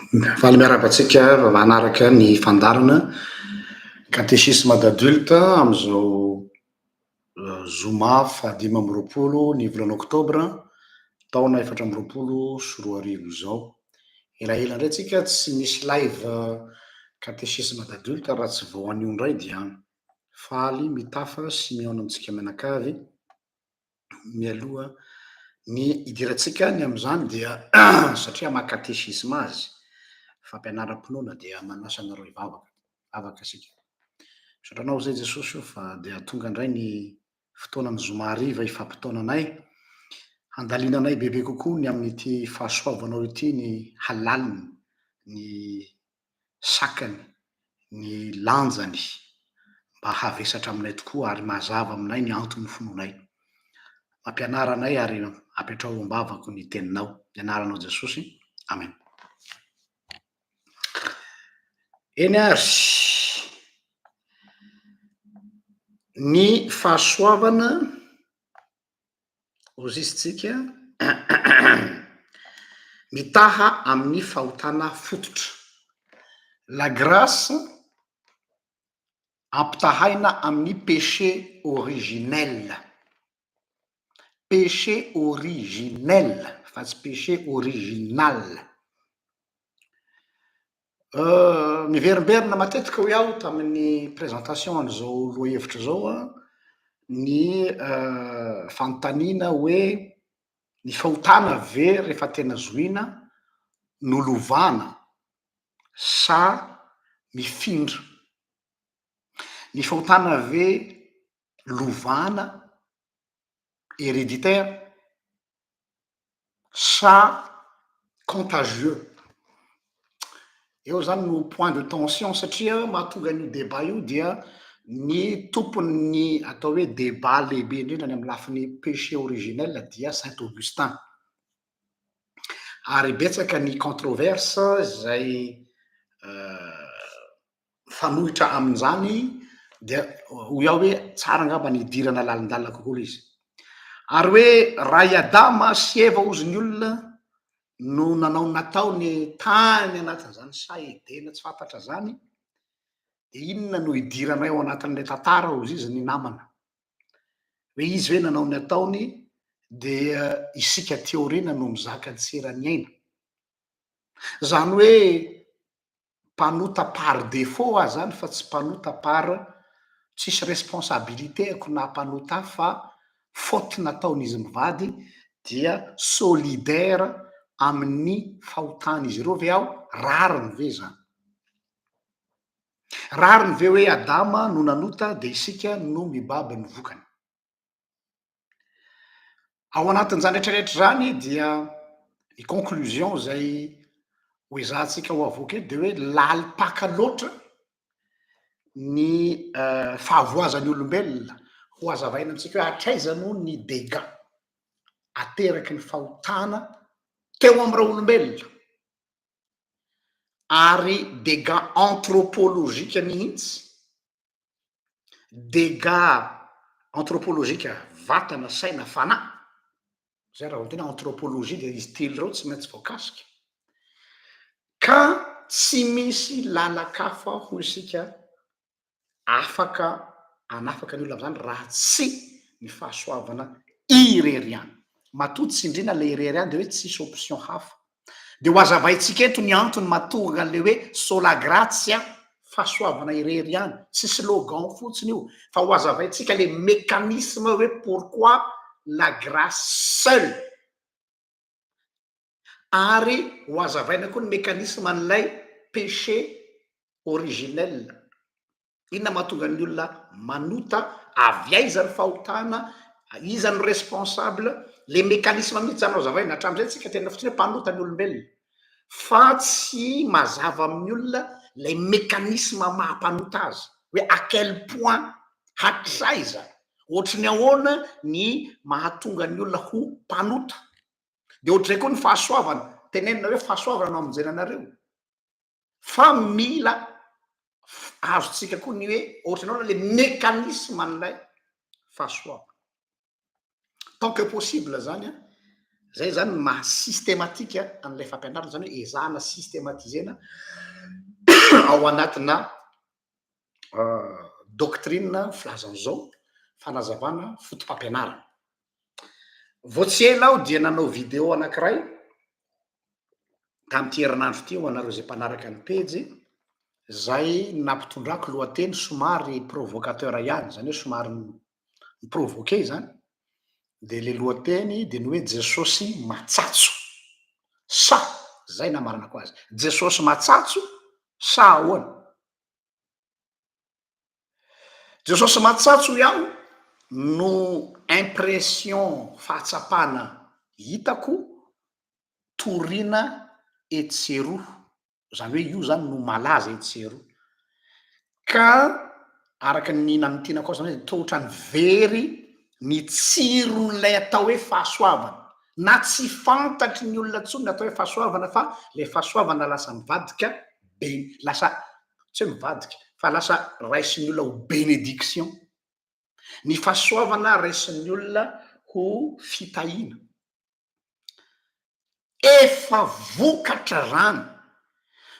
Faly miaraka antsika manaraka ny fandarana catéchisme d'adulte am'izao zoma fahadimy amby roapolo ny volana oktobra taona efatra amby roapolo sy roa arivo zao. Elaela indray tsika tsy misy live catéchisme d'adulte raha tsy vao anio indray dia faly mitafa sy mihaona amintsika mianakavy mialoha ny idirantsika ny am'izany dia satria maha catéchisme azy fampianaram-pinoana dia manasa anareo hivavaka asika. Sotranao zay Jesosy io fa dia tonga indray ny fotoanan'ny zoma hariva ifampitaonanay, handalinanay bebe kokoa ny amin'ity fahasoavanao ity ny halaliny, ny sakany, ny lanjany mba havesatra aminay tokoa ary mazava aminay ny antony finoanay. Mampianara anay ary apetrao ambavako ny teninao. Ny anaranao Jesosy. Amen. Eny ary, ny fahasoavana ozisitsika mitaha amin'ny fahotana fototra. La grâce ampitahaina amin'ny péché originel. Péché originel fa tsy péché original. Miverimberina matetika ho iaho tamin'ny présentation an'izao lohahevitra zao ny fanontaniana hoe ny fahotana ve rehefa tena zoina no lovana sa mifindra? Ny fahotana ve lovana héréditaire sa contagieux? Eo zany no point de tension satria mahatonga an'io débat io dia ny tompony atao hoe débat lehibe indrindra any amin'ny lafiny péché originel dia Saint Augustin. Ary betsaka ny controverse zay fanohitra amin'izany dia ho iaho hoe tsara angamba ny idirana lalindalina kokoa lay izy. Ary hoe raha i Adama sy Eva ozy ny olona no nanao nataony tany anatin'izany sa edena tsy fantatra zany, de inona no idiranay ao anatin'ilay tantara ozy izy ny namana. Hoe izy hoe nanao ny ataony dia isika ty aoriana no mizaka ny seran'ny aina. Zany hoe mpanota par défaut aho zany fa tsy mpanota par tsisy responsabilité-ko na mpanota fa faute nataon'izy mivady dia solidaire amin'ny fahotana izy ireo ve aho? Rariny ve zany? Rariny ve hoe Adama no nanota de isika no mibaby ny vokany? Ao anatin'izany rehetrarehetra zany dia ny conclusion zay hoezahantsika ho avoaka eto de hoe lalipaka loatra ny fahavoazan'ny olombelona ho azavaina amintsika hoe hatraiza moa ny dégâts ateraky ny fahotana teo am'ireo olombelona, ary dégâts anthropolozika mihitsy, dégâts anthropolozika vatana, saina, fanahy. Zay raha vao tena anthropologie de izy telo reo tsy maintsy voakasika. Ka tsy misy lalakafa ho isika afaka hanafaka ny olona am'izany raha tsy ny fahasoavana ireriany. Matoa tsindriana le ireriany de hoe tsisy option hafa. De ho azavaitsika eto ny antony mahatonga an'le hoe sola gratia, fahasoavana ireriany, tsy slogan fotsiny io, fa ho azavaitsika le mécanisme hoe pourquoi la grâce seule. Ary ho azavaina koa ny mécanisme an'ilay péché originel. Inona mahatonga ny olona manota avy aiza ny fahotana, iza ny responsable, le mécanisme mihitsy zany no azavaina. Hatram'izay tsika tena fotsiny hoe mpanota ny olombelona fa tsy mazava amin'ny olona lay mécanisme mahampanota azy hoe à quel point hatraiza, ohatry ny ahoana ny mahatonga ny olona ho mpanota. De ohatr'izay koa ny fahasoavana, tenenina hoe fahasoavana no amonjenanareo fa mila azontsika koa ny hoe ohatry ny ahoana le mécanisme an'ilay fahasoavana. Tant que possible zany zay zany maha systématika an'ilay fampianarana zany hoe ezahana systématisena ao anatina doctrine filazany zao fanazavana fotom-pampianarana. Vao tsy ela aho dia nanao video anankiray tamin'ity herinandro ty ho anareo zay mpanaraka ny pejy, zay nampitondrako lohateny somary provocateur ihany, zany hoe somary miprovoke zany. De le lohateny de ny hoe Jesosy matsatso sa, zay namarana ko azy, Jesosy matsatso sa ahoana. Jesosy matsatso iaho no impression fahatsapana hitako torina etseroa, zany hoe io zany no malaza etseroa, ka araka ny namintinako ao zany hoe toa ohatrany very ny tsiron'ilay atao hoe fahasoavana, na tsy fantatry ny olona ntsony ny atao hoe fahasoavana fa le fahasoavana lasa mivadika lasa tsy hoe mivadika fa lasa raisin'ny olona ho bénédiction, ny fahasoavana raisin'ny olona ho fitahina. Efa vokatra zany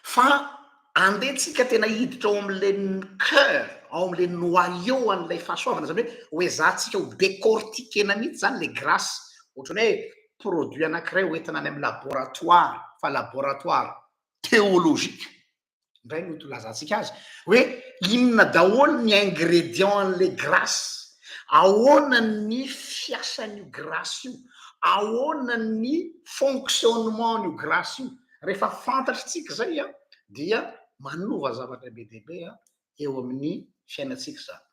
fa andehantsika tena hiditra ao am'le cœur, ao am'le noyau an'ilay fahasoavana, zany hoe ezahantsika ho décortiquena mihitsy zany le grâce, ohatrany hoe produit anankiray hoentina any amy laboratoire, fa laboratoire théologique ndray no tolazantsika azy hoe inona daholo ny ingrédient an'le grâce, ahoana ny fiasan'io grâce io, ahoana ny fonctionnement n'io grâce io. Rehefa fantatritsika zay a dia manova zavatra be deaibe a eo amin'ny fiainatsika zany.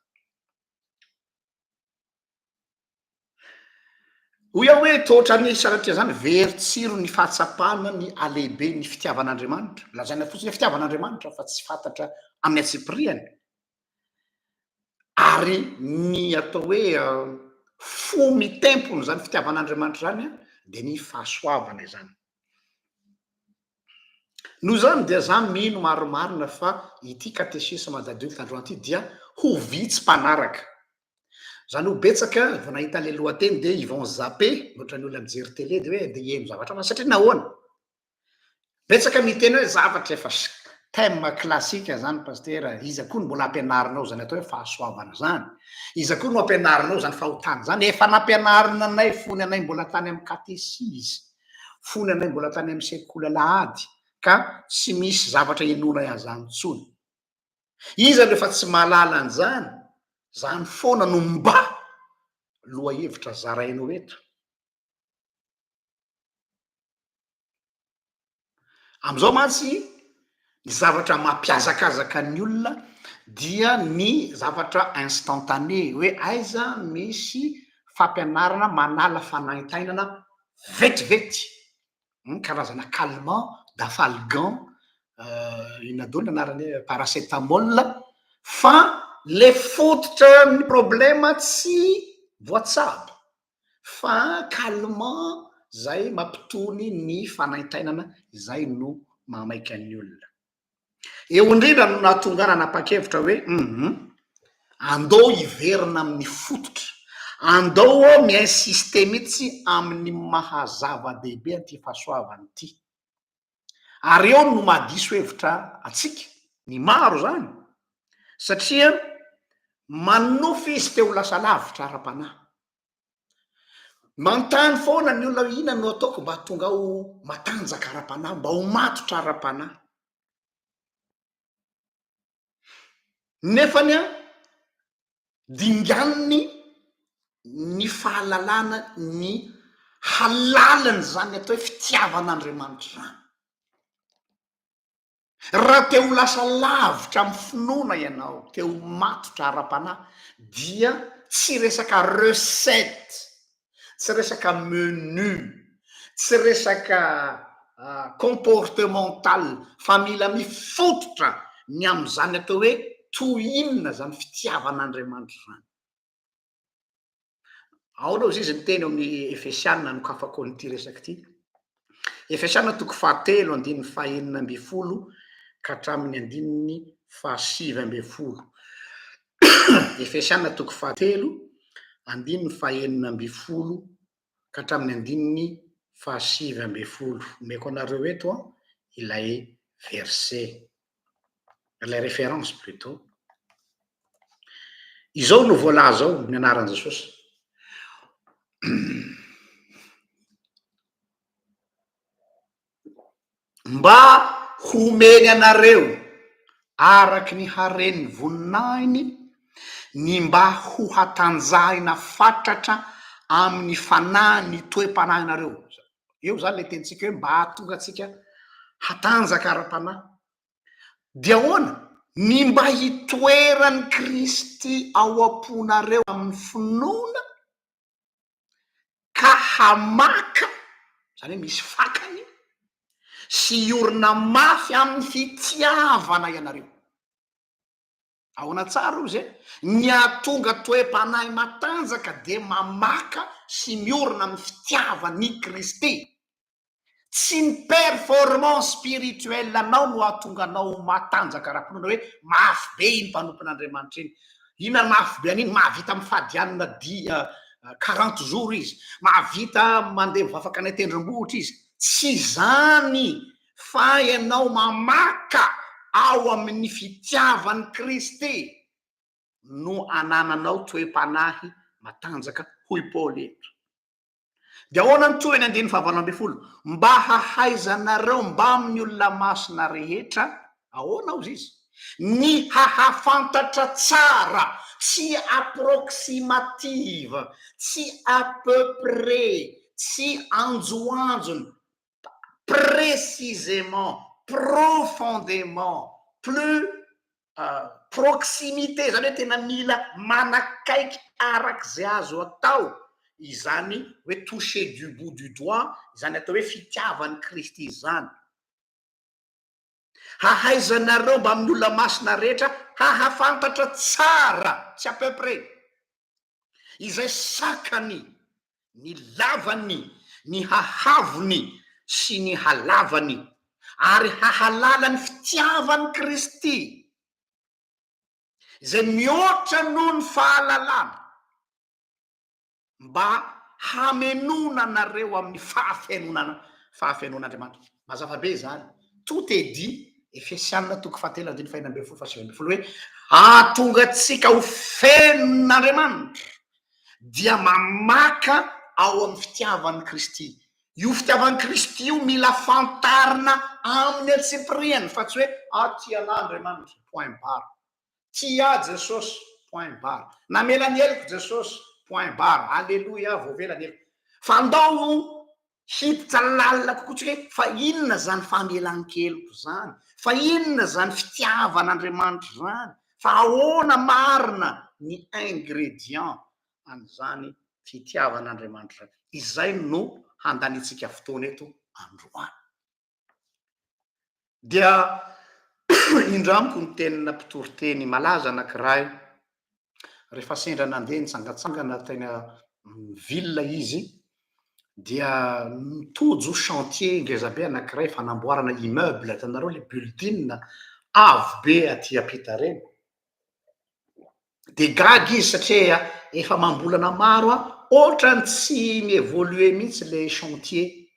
Hoy aho hoe toa ohatrany saratria zany very tsiro ny fahatsapana ny alehibe ny fitiavan'Andriamanitra, lazaina fotsiny hoe fitiavan'Andriamanitra fa tsy fantatra amin'ny atsipiriany, ary ny atao hoe fo mitempony zany fitiavan'Andriamanitra zany a de ny fahasoavana izany. Noho zany dia za mino maromarina fa ity katesisma dadioky tandroany ity dia ho vitsy mpanaraka, zany ho betsaka vao nahita le lohateny de ils vont zapper, ohatrany olona mijery télé de hoe de ino zavatra fa satria nahoana betsaka miteny hoe zavatra efa thème classique zany paster, iza koa no mbola ampianarinao zany atao hoe fahasoavana zany, iza koa no ampianarinao zany fahotana zany, efa nampianarina anay fony anay mbola tany amy katesisy, fony anay mbola tany amy sekoly alahady, ka tsy misy zavatra inona ihazany tsony. Iza rehefa tsy mahalala an'izany, zany foana no mba loha hevitra zarainao eto. Am'izao mantsy ny zavatra mampiazakazaka ny olona dia ny zavatra instantané, hoe aiza misy fampianarana manala fanaintainana vetivety, karazana calmant, dafalgan, inona daholo ny anarany hoe paracétamol, fa le fototra ny problema tsy voatsabo fa calmant zay mampitony ny fanaintainana, izay no mamaika ny olona. Eo indrindra no nahatonga nanapa-kevitra hoe andao hiverina amin'ny fototra, andao miinsiste mihitsy amin'ny mahazava-dehibe an'ity fahasoavana ity. Ary eo no mahadiso hevitra atsika ny maro zany, satria manofy izy teo lasa lavitra ara-panahy, mantany foana ny olona ina no ataoko mba tonga ao matanjaka ara-panahy, mba ho matotra ara-panahy. Nefany a dinganiny ny fahalalana ny halalany zany atao hoe fitiavan'Andriamanitra zany. Raha te ho lasa lavitra amy finoana ianao, te ho matotra ara-panahy, dia tsy resaka recette, tsy resaka menu, tsy resaka comportemental, fa mila mifototra ny am'izany atao hoe toy inona zany fitiavan'Andriamanitra zany. Ao aloha izy miteny eo amin'ny Efesiana no kafako an'ity resaky ity. Efesiana 3:9-10 ka hatramin'ny 9:7. Efesiana 3:9-10 ka hatramin'ny fahasivy ambe folo omeko anareo eto a ilay verset ilay référence plutôt izao no voalaza ao ny anaran' Jesosy mba homeny anareo araky ny hareny voninahiny ny mba ho hatanjahina fatratra amin'ny fanahy ny toe-panahinareo eo zany le tenitsika hoe mba hahatonga atsika hatanjaka ara-panahy dia ahoana ny mba hitoerany Kristy ao am-ponareo amin'ny finoana ka hamaka zany hoe misy fakany sy iorina mafy amin'ny fitiavana ianareo ahoana tsara io zay ny ahatonga toe-panahy matanjaka de mamaka sy miorina amin'ny fitiavany Kristy tsy ny performance spirituelle anao no ahatonga anao matanjaka ara-pinoana hoe mafy be iny mpanompon'Andriamanitra iny inona mafy be an'iny mahavita mifadianina 40 jours izy mahavita mandeha mivavaka any tendrombohitra izy tsy zany fa ianao mamaka ao amin'ny fitiavany Kristy no anananao toe-panahy matanjaka hoy Paoly eto de ahoana ny toeny 9:20 mba hahaizanareo mba amin'ny olona masina rehetra ahoana ozy izy ny hahafantatra tsara tsy approximative tsy à peu près tsy anjoanjony précisément profondément plus proximité zany hoe tena mila manakaiky arak'izay azo atao izany hoe toucher du bout du doigt izany atao hoe fitiavany Kristy zany hahaizanareo mba amin'ny olona masina rehetra hahafantatra tsara tsy à peu près izay sakany ny lavany ny hahavony sy ny halavany ary hahalala ny fitiavany Kristy izay mihoatra noho ny fahalalana mba hamenona anareo amin'ny fahafenon'Andriamanitra mazava be zany tout est dit Efesianina 4:1-5 hoe ahatonga atsika ho fenon'Andriamanitra dia mamaka ao amin'ny fitiavany Kristy io fitiavany Kristy io mila fantarina amin'ny atsipiriany fa tsy hoe tia an'Andriamanitra point barre tia Jesosy point barre namela ny heliko Jesosy point barre alleluia voavela ny heliko fa andao hiditra lalina kokoa hoe fa inona zany famelan-keloko zany fa inona zany fitiavan'Andriamanitra zany fa ahoana marina ny ingrédient an'izany fitiavan'Andriamanitra izay no handanitsika fotoana eto androany dia indramiko ny tenina mpitoroteny malaza anankiray rehefa sendra nandeha nitsangatsangana tena ville izy dia mitojo chantier ngezabe anankiray fanamboarana immeuble hitanareo le building avo be aty ampita reny de gaga izy satria efa mambolana maro ohatrany tsy mievolue mihitsy le chantier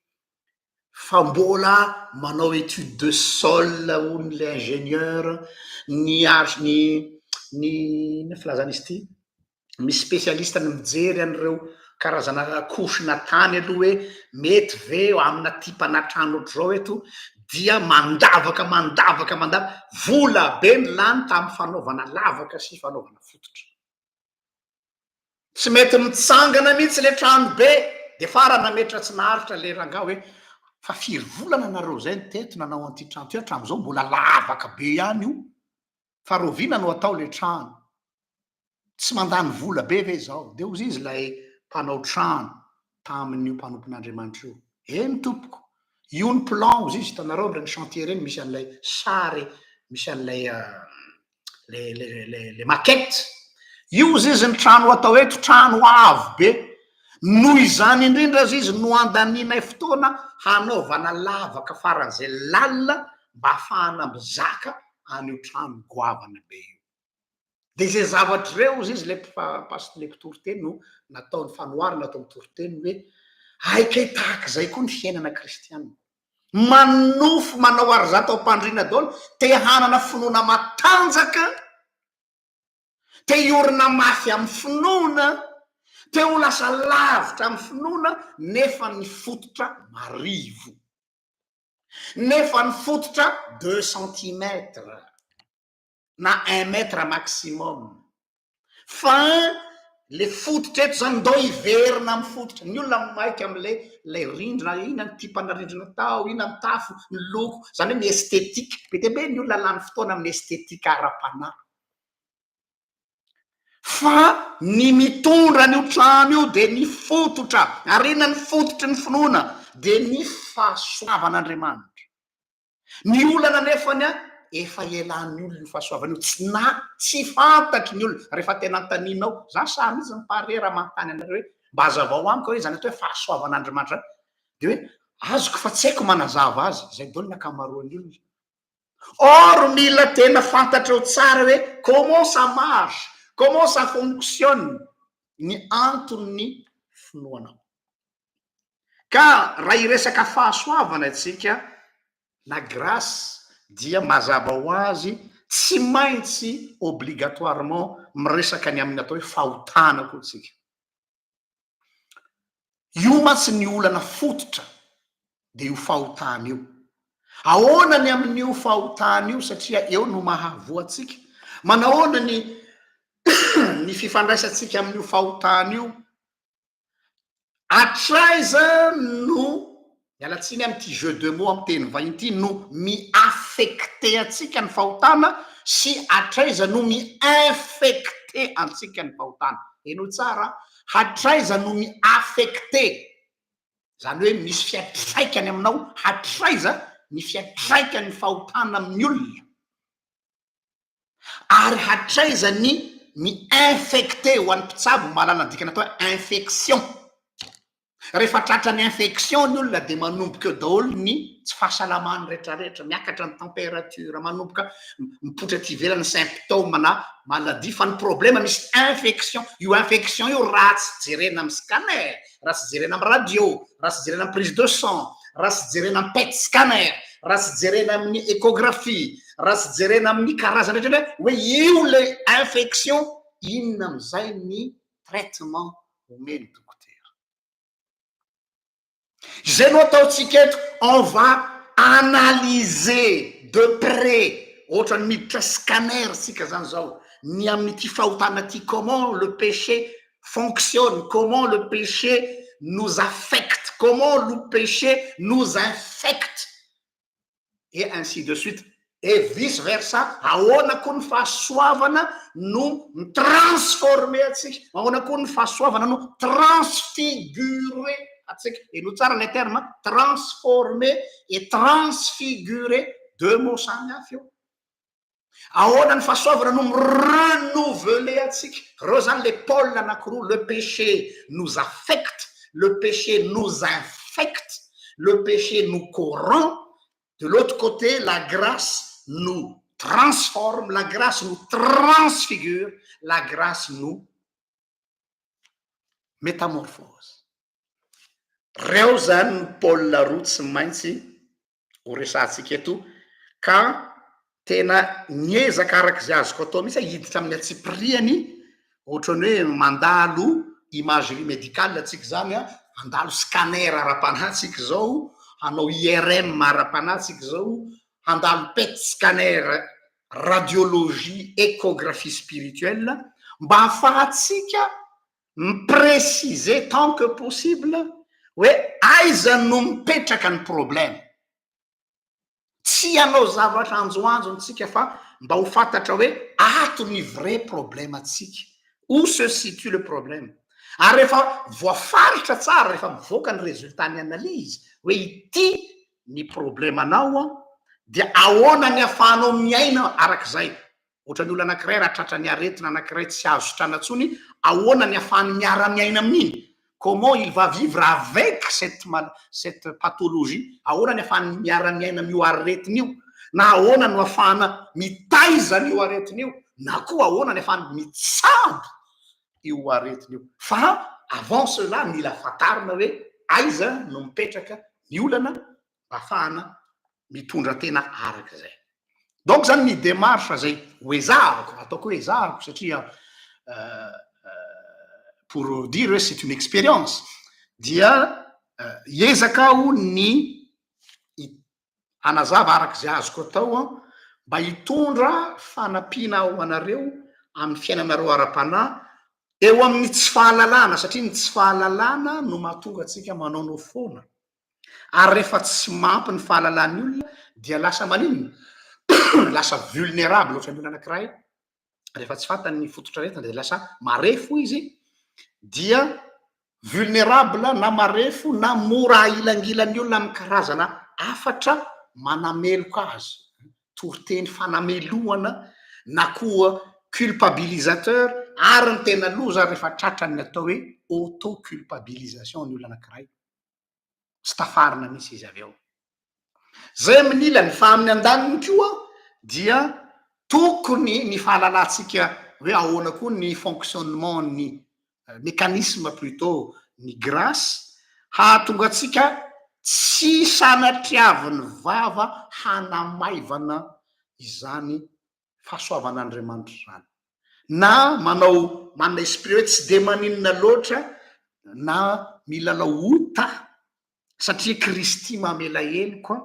fa mbola manao étude de sol hono le ingénieur ny filazana izy ty misy spécialiste ny mijery an'ireo karazana kosina tany aloha hoe mety ve amina tipana trano ohatr'izao eto dia mandavaka vola be ny lany tamin'ny fanaovana lavaka sy fanaovana fototra tsy mety mitsangana mihitsy le trano be de farana metra tsy naharitra le ranga hoe fa firy volana anareo zay ny teto nanao an'ity trano ty hatram'izao mbola lavaka be ihany io fa rovina no atao le trano tsy mandany vola be ve zao de ozy izy lay mpanao trano tamin'io mpanompon'Andriamanitra io eny tompoko io ny plan ozy izy hitanareo reny chantier reny misy an'ilay sary misy an'ilay le maquette io zy izy ny trano atao eto trano avo be noho izany indrindra zy izy no andaninay fotoana hanaovana lavaka faran'izay lalina mba ahafahana mizaka an'io trano goavana be io de zay zavatra reo zy izy le mpitoroteny no nataony fanoharina atao mitoroteny hoe aika tahaka zay koa ny fiainana kristianina manofo manao ary zato ampandriana daholo te hanana finoana matanjaka te iorina mafy amin'ny finoana te ho lasa lavitra amin'ny finoana nefa ny fototra marivo nefa ny fototra 2 centimetre na 1 metre maximum fa le fototra eto zany ndao iverina amin'ny fototra ny olona maika am'lay rindrina ina ny tipana rindrina tao ina ny tafo ny loko zany hoe ny estetika be dia be ny olona lany fotoana amin'ny estetika ara-panahy fa ny mitondra an'io trano io de ny fototra ary ina ny fototra ny finoana de ny fahasoavan'Andriamanitra ny olana nefany a efa elan'ny olona io fahasoavana io tsy fantatry ny olona rehefa tena antaninao za sa mihitsy nyparera mantany anareo hoe mba hazavao amiko hoe zany atao hoe fahasoavan'Andriamanitra de hoe azoko fa tsy haiko manazava azy zay daholo ny akamaroan'ny olona or mila tena fantatrao tsara hoe comment ça marche comment ça fonctionne ny antony finoana ka raha iresaka fahasoavana atsika la grâce dia mazava ho azy tsy maintsy obligatoirement miresaka ny amin'ny atao hoe fahotana koa tsika io matsy ny olana fototra de io fahotana io ahoana ny amin'io fahotana io satria eo no mahavoatsika manahoana ny fifandraisantsika amin'io fahotana io atraiza no mialatsiny am'ty jeu de mots amy teny vahiny ity no mi-affecté atsika ny fahotana sy atraiza no mi-infecté antsika ny fahotana eno tsara hatraiza no mi-affecté zany hoe misy fiatraikany aminao hatraiza ny fiatraikany fahotana amin'ny olona ary hatraiza ny mi-infecté ho an'ny mpitsabo mahalala dikany atao hoe infection rehefa tratra ny infection ny olona de manomboka eo daholo ny tsy fahasalamany rehetrarehetra miakatra ny température manomboka mipotra ty ivelany symptôme na maladie fa ny problema misy infection io infection io raha tsy jerena amin'ny scanner raha tsy jerena amin'ny radio raha tsy jerena amin'ny prise de sang raha tsy jerena amin'ny pet scanner raha tsy jerena amin'ny échographie raha tsy jerena amin'ny karazana rehetra hoe io le infection inona am'izay ny traitement omeny zay no ataotsika eto on va analyser de près ohatra ny miditra scanner sika zany zao ny amin'ity fahotana ty comment le péché fonctionne comment le péché nous affecte comment le péché nous infecte et ainsi de suite et vice versa ahoana koa ny fahasoavana no transformer atsika ahoana koa ny fahasoavana no transfigurer atsika eno tsara le terme transformer et transfigurer deux mots samihafa io ahoana ny fahasoavana no renouveler atsika reo zany le pôle anankiroa le péché nous affecte le péché nous infecte le péché nous corrompt de l'autre côté la grâce nous transforme la grâce nous transfigure la grâce nous métamorphose reo zany ny pôle roa tsy maintsy ho resantsika eto ka tena niezaka arak'izay azoko atao mihitsy hiditra amin'ny atsipriany ohatrany hoe mandalo imagerie médicale atsika zany a mandalo scanner ara-panahy tsika zao hanao IRM ara-panahy tsika zao handalo pet scanner radiologie échographie spirituelle mba ahafahatsika mipréciser tant que possible hoe aiza no mipetraka ny problème tsy anao zavatra anjoanjontsika fa mba ho fantatra hoe ato ny vrai problème atsika où se situe le problème ary rehefa voafaritra tsara rehefa mivoaka ny résultat ny analyse hoe ity ny problème anao a dia ahoana ny ahafahanao miaina arak'izay ohatra ny olo anankiray raha tratra ny aretina anankiray tsy azo tranatsony ahoana ny ahafahany miara-miaina amin'iny comment il va vivre avec cette pathologie ahoana ny ahafahany miara-miaina amin'io aretina io na ahoana no ahafahana mitaiza n'io aretina io na koa ahoana ny ahafahany mitsabo io aretina io fa avant cela mila fatarina hoe aiza no mipetraka ny olana mba ahafahana mitondra tena araka zay. Donc zany ny démarche zay hoezahako ataoko hoe ezahako satria pour dire hoe c'est une expérience dia hiezaka aho ny anazava araky zay azoko atao a mba hitondra fanampiana ao anareo amin'ny fiainanareo ara-panahy eo amin'ny tsy fahalalana satria ny tsy fahalalana no mahatonga atsika manaonao foana ary rehefa tsy mampy ny fahalalany olona dia lasa maninona lasa vulnérable ohatra ny olona anankiray rehefa tsy fantany ny fototra retiny de lasa marefo izy dia vulnérable na marefo na mora ilangilany olona amin'ny karazana afatra manameloka azy toriteny fanameloana na koa culpabilisateur ary ny tena loza rehefa tratrany atao hoe autoculpabilisation ny olona anankiray tsy tafarina misy izy avy eo zay minilany fa amin'ny andaniny koa dia tokony ny fahalalantsika hoe ahoana koa ny fonctionnement ny mécanisme plutôt ny grâce hahatonga atsika tsy sanatriaviny vava hanamaivana izany fahasoavan'Andriamanitra zany na manana esprit hoe tsy de maninona loatra na milalao ota satria Kristy mamela heloka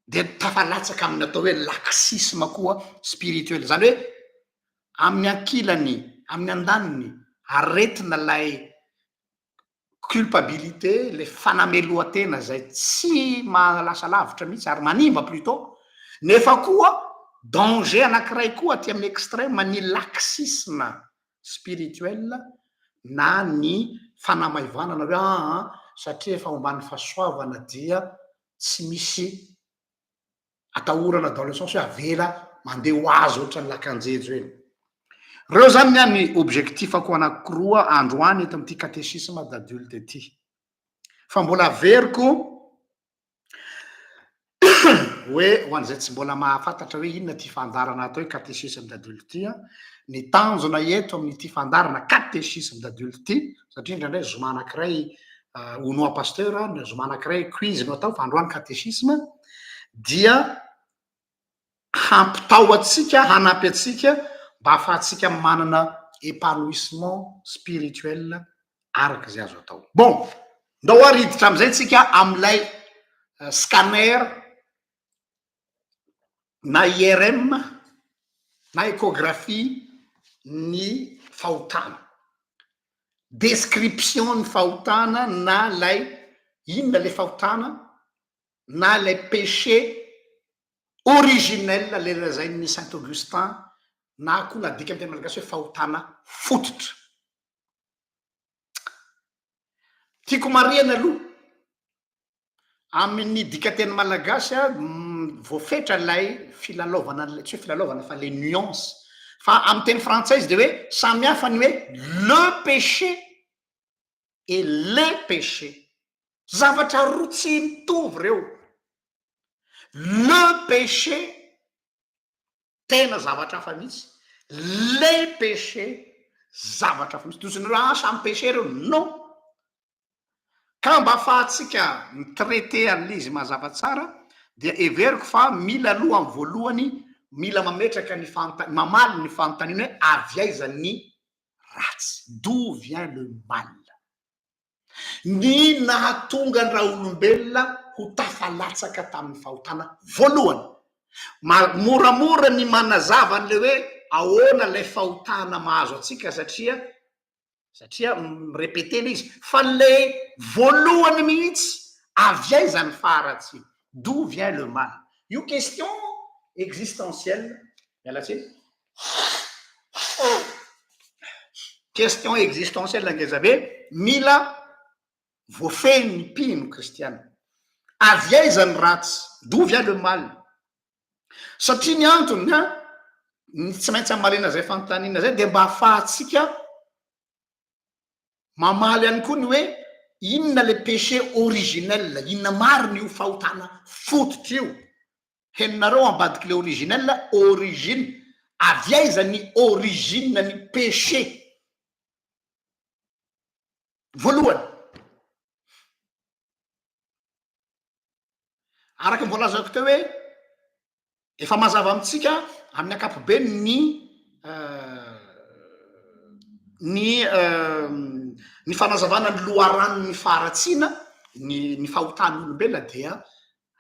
de tafalatsaka amin'ny atao hoe laxisme koa spirituel zany hoe amin'ny ankilany amin'ny andaniny aretina lay culpabilité le fanameloatena zay tsy malasa lavitra mihitsy ary manimba plutôt nefa koa danger anankiray koa aty amin'ny extrême ny laxisme spirituel na ny fanamaivanana hoe satria efa ombany fahasoavana dia tsy misy atahorana dans le sens hoe avela mandeha ho azy ohatra ny lakanjejo eny reo zany niany objectifako anankiroa androany eto am'ty catéchisme d'adulte ty fa mbola averiko hoe ho an'izay tsy mbola mahafantatra hoe inona ty fandarana atao hoe catéchisme d'adulte ty ny tanjona eto amin'ity fandarana catéchisme d'adulte ty satria indraindray zoma anankiray honoa pasteur na zoma anankiray quiz no atao fa androany catéchisme dia hampitao atsika hanampy atsika mba ahafahantsika manana épanouissement spirituel araka zay azo atao bon ndao ariditra am'izay tsika am'ilay scanner na IRM na échographie ny fahotana description ny fahotana na lay inona le fahotana na lay péché originel le zay ny Saint Augustin na koa nadika am'teny malagasy hoe fahotana fototra tiako mariana aloha amin'ny dikateny malagasy voafetra lay filalaovana tsy hoe filalaovana fa les nuances fa amin'ny teny frantsay izy de hoe samihafa ny hoe le péché et les péchés zavatra roa tsy mitovy reo le péché tena zavatra hafa mihitsy les péchés zavatra hafa mihitsy tosinyreo samy péché reo non ka mba ahafahantsika mitraité an'izy mazava tsara dia everiko fa mila aloha amin'ny voalohany mila mametraka ny mamaly ny fanontaniana hoe avy aiza ny ratsy d'où vient le mal ny nahatonga ny raha olombelona ho tafalatsaka tamin'ny fahotana voalohany moramora ny manazava an'le hoe ahoana lay fahotana mahazo atsika satria mirepetena izy fa le voalohany mihitsy avy aiza ny faharatsy d'où vient le mal io question existentielle mialatsiny question existentielle angeza be mila voafeny ny mpino kristiana avy aiza ny ratsy d'où vient le mal satria ny antony ny tsy maintsy amalena zay fanontaniana zay de mba ahafahatsika mamaly ihany koa ny hoe inona le péché originel inona mariny io fahotana fototra io heninareo ambadiky le originel origine avy aiza ny origine ny péché voalohany araky mbolazako teo hoe efa mazava amitsika amin'ny akapobe ny fanazavana ny loharano ny faharatsiana ny fahotan'olombelona dia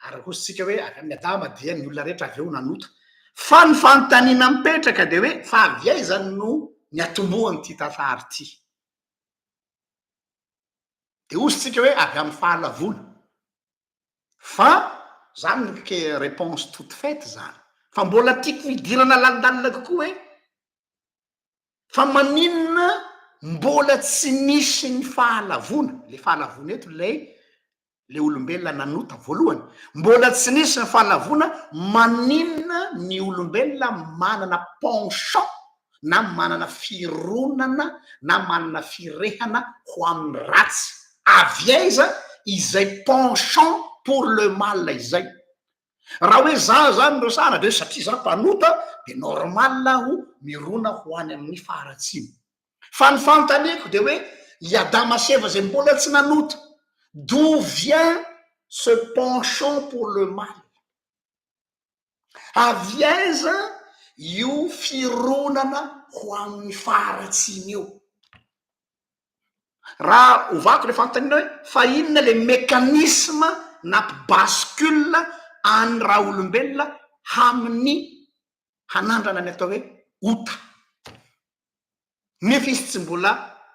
araky ozytsika hoe avy amin'ny adama dia ny olona rehetra avy eo nanota fa ny fanontaniana mipetraka de hoe fa avy aizany no ny atombohany ty tantara ty de ozytsika hoe avy amin'ny fahalavona fa zany ke réponse toute faite zany fa mbola tiako hidirana lalindalina kokoa hoe fa maninona mbola tsy nisy ny fahalavona le fahalavona eto le olombelona nanota voalohany mbola tsy nisy ny fahalavona maninona ny olombelona manana penchant na manana fironana na manana firehana ho amin'ny ratsy avy aiza izay penchant pour le mal izay raha hoe za zany resana de satria za mpanota de normal ho mirona ho any amin'ny faharatsiny fa ny fanontaniako de hoe i adama seva zay mbola tsy nanota d'où vient ce penchant pour le mal avy aiza io fironana ho amin'ny faharatsiny io raha ovako le fanontaniana hoe fa inona le mécanisme nampibascule any raha olombelona amin'ny hanandrana ny atao hoe ota nefa izy tsy mbola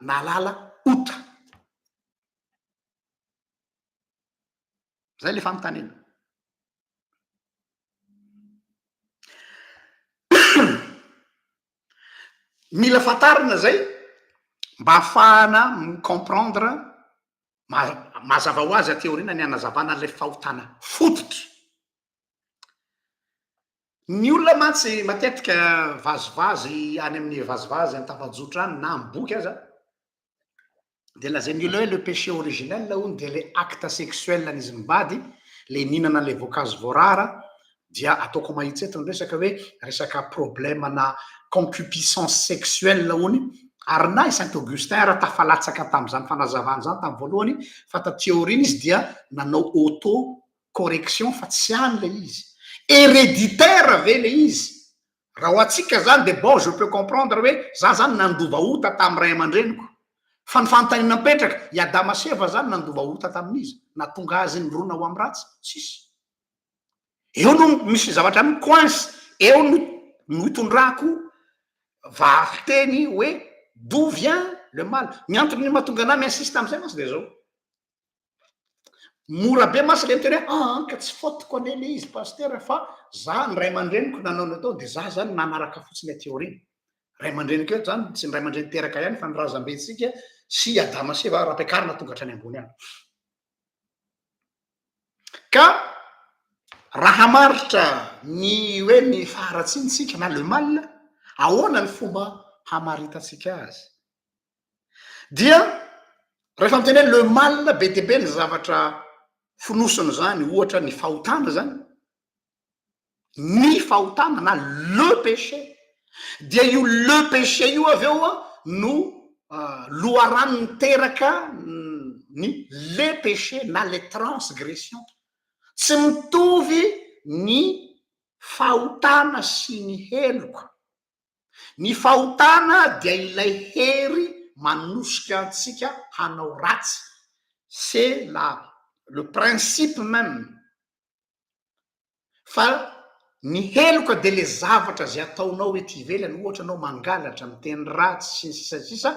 nalala ota zay le fanontaniana mila fantarina zay mba ahafahana micomprendre mazava ho azy ateoriana ny anazavana an'le fahotana fototry ny olona mantsy matetika vazivazy any amin'ny vazivazy antafajotra any na amboky aza de lazainy olona hoe le péché originel ony de le acte sexuel n'izy mibady le ninana le voankazo voarara dia ataoko mahitsy eto ny resaka hoe resaka problème na concupiscence sexuelle ony ary na i saint augustin raha tafalatsaka tam'izany fanazavana zany tamy voalohany fa ta théorine izy dia nanao auto correction fa tsy any le izy héréditaire ve le izy raha ho atsika zany de bon je peux comprendre hoe za zany nandova ota tamy ray aman-dreniko fa ny fanontaniana mipetraka i adama seva zany nandova ota tamin'izy na tonga azy ny rona ho amy ratsy tsisy eo no misy zavatra amy coince eo no itondrako vahateny hoe d'où vient le mal miantony ny mahatonga ana miinsiste am'izay masy de zao mora be masy le miteny hoe ka tsy fotoko ane le izy paster fa za ny ray aman-dreniko nanao ny atao de za zany nanaraka fotsiny ateoriny ray aman-dreniko eto zany tsy ny ray aman-dreny teraka ihany fa ny razam-betsika sy adama seva ra-piakarina tonga hatrany ambony any ka raha maritra ny hoe ny faharatsinytsika na le mal ahoana ny fomba hamaritatsika azy dia rehefa miteny hoe le mal be de be ny zavatra fonosony zany ohatra ny fahotana zany ny fahotana na le péché dia io le péché io avy eo no loharano niteraka ny le péché na le transgression tsy mitovy ny fahotana sy ny heloka ny fahotana dia ilay hery manosika antsika hanao ratsy c'est le principe même fa ny heloka de le zavatra zay ataonao ety ivelany ohatra anao mangalatra miteny ratsy sy ny sisasisa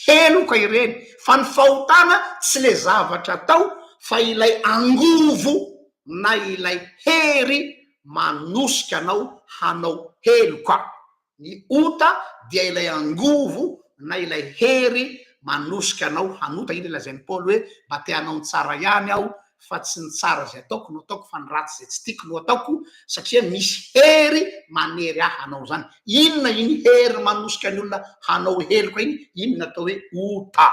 heloka ireny fa ny fahotana tsy le zavatra atao fa ilay angovo na ilay hery manosika anao hanao heloka ny ota dia ilay angovo na ilay hery manosika anao hanota iny lazainy paoly hoe mba te hanao ny tsara ihany aho fa tsy ny tsara zay ataoko no ataoko fa ny ratsy zay tsy tiako no ataoko satria misy hery manery ahy hanao zany inona iny hery manosika ny olona hanao heloka iny iny natao hoe ota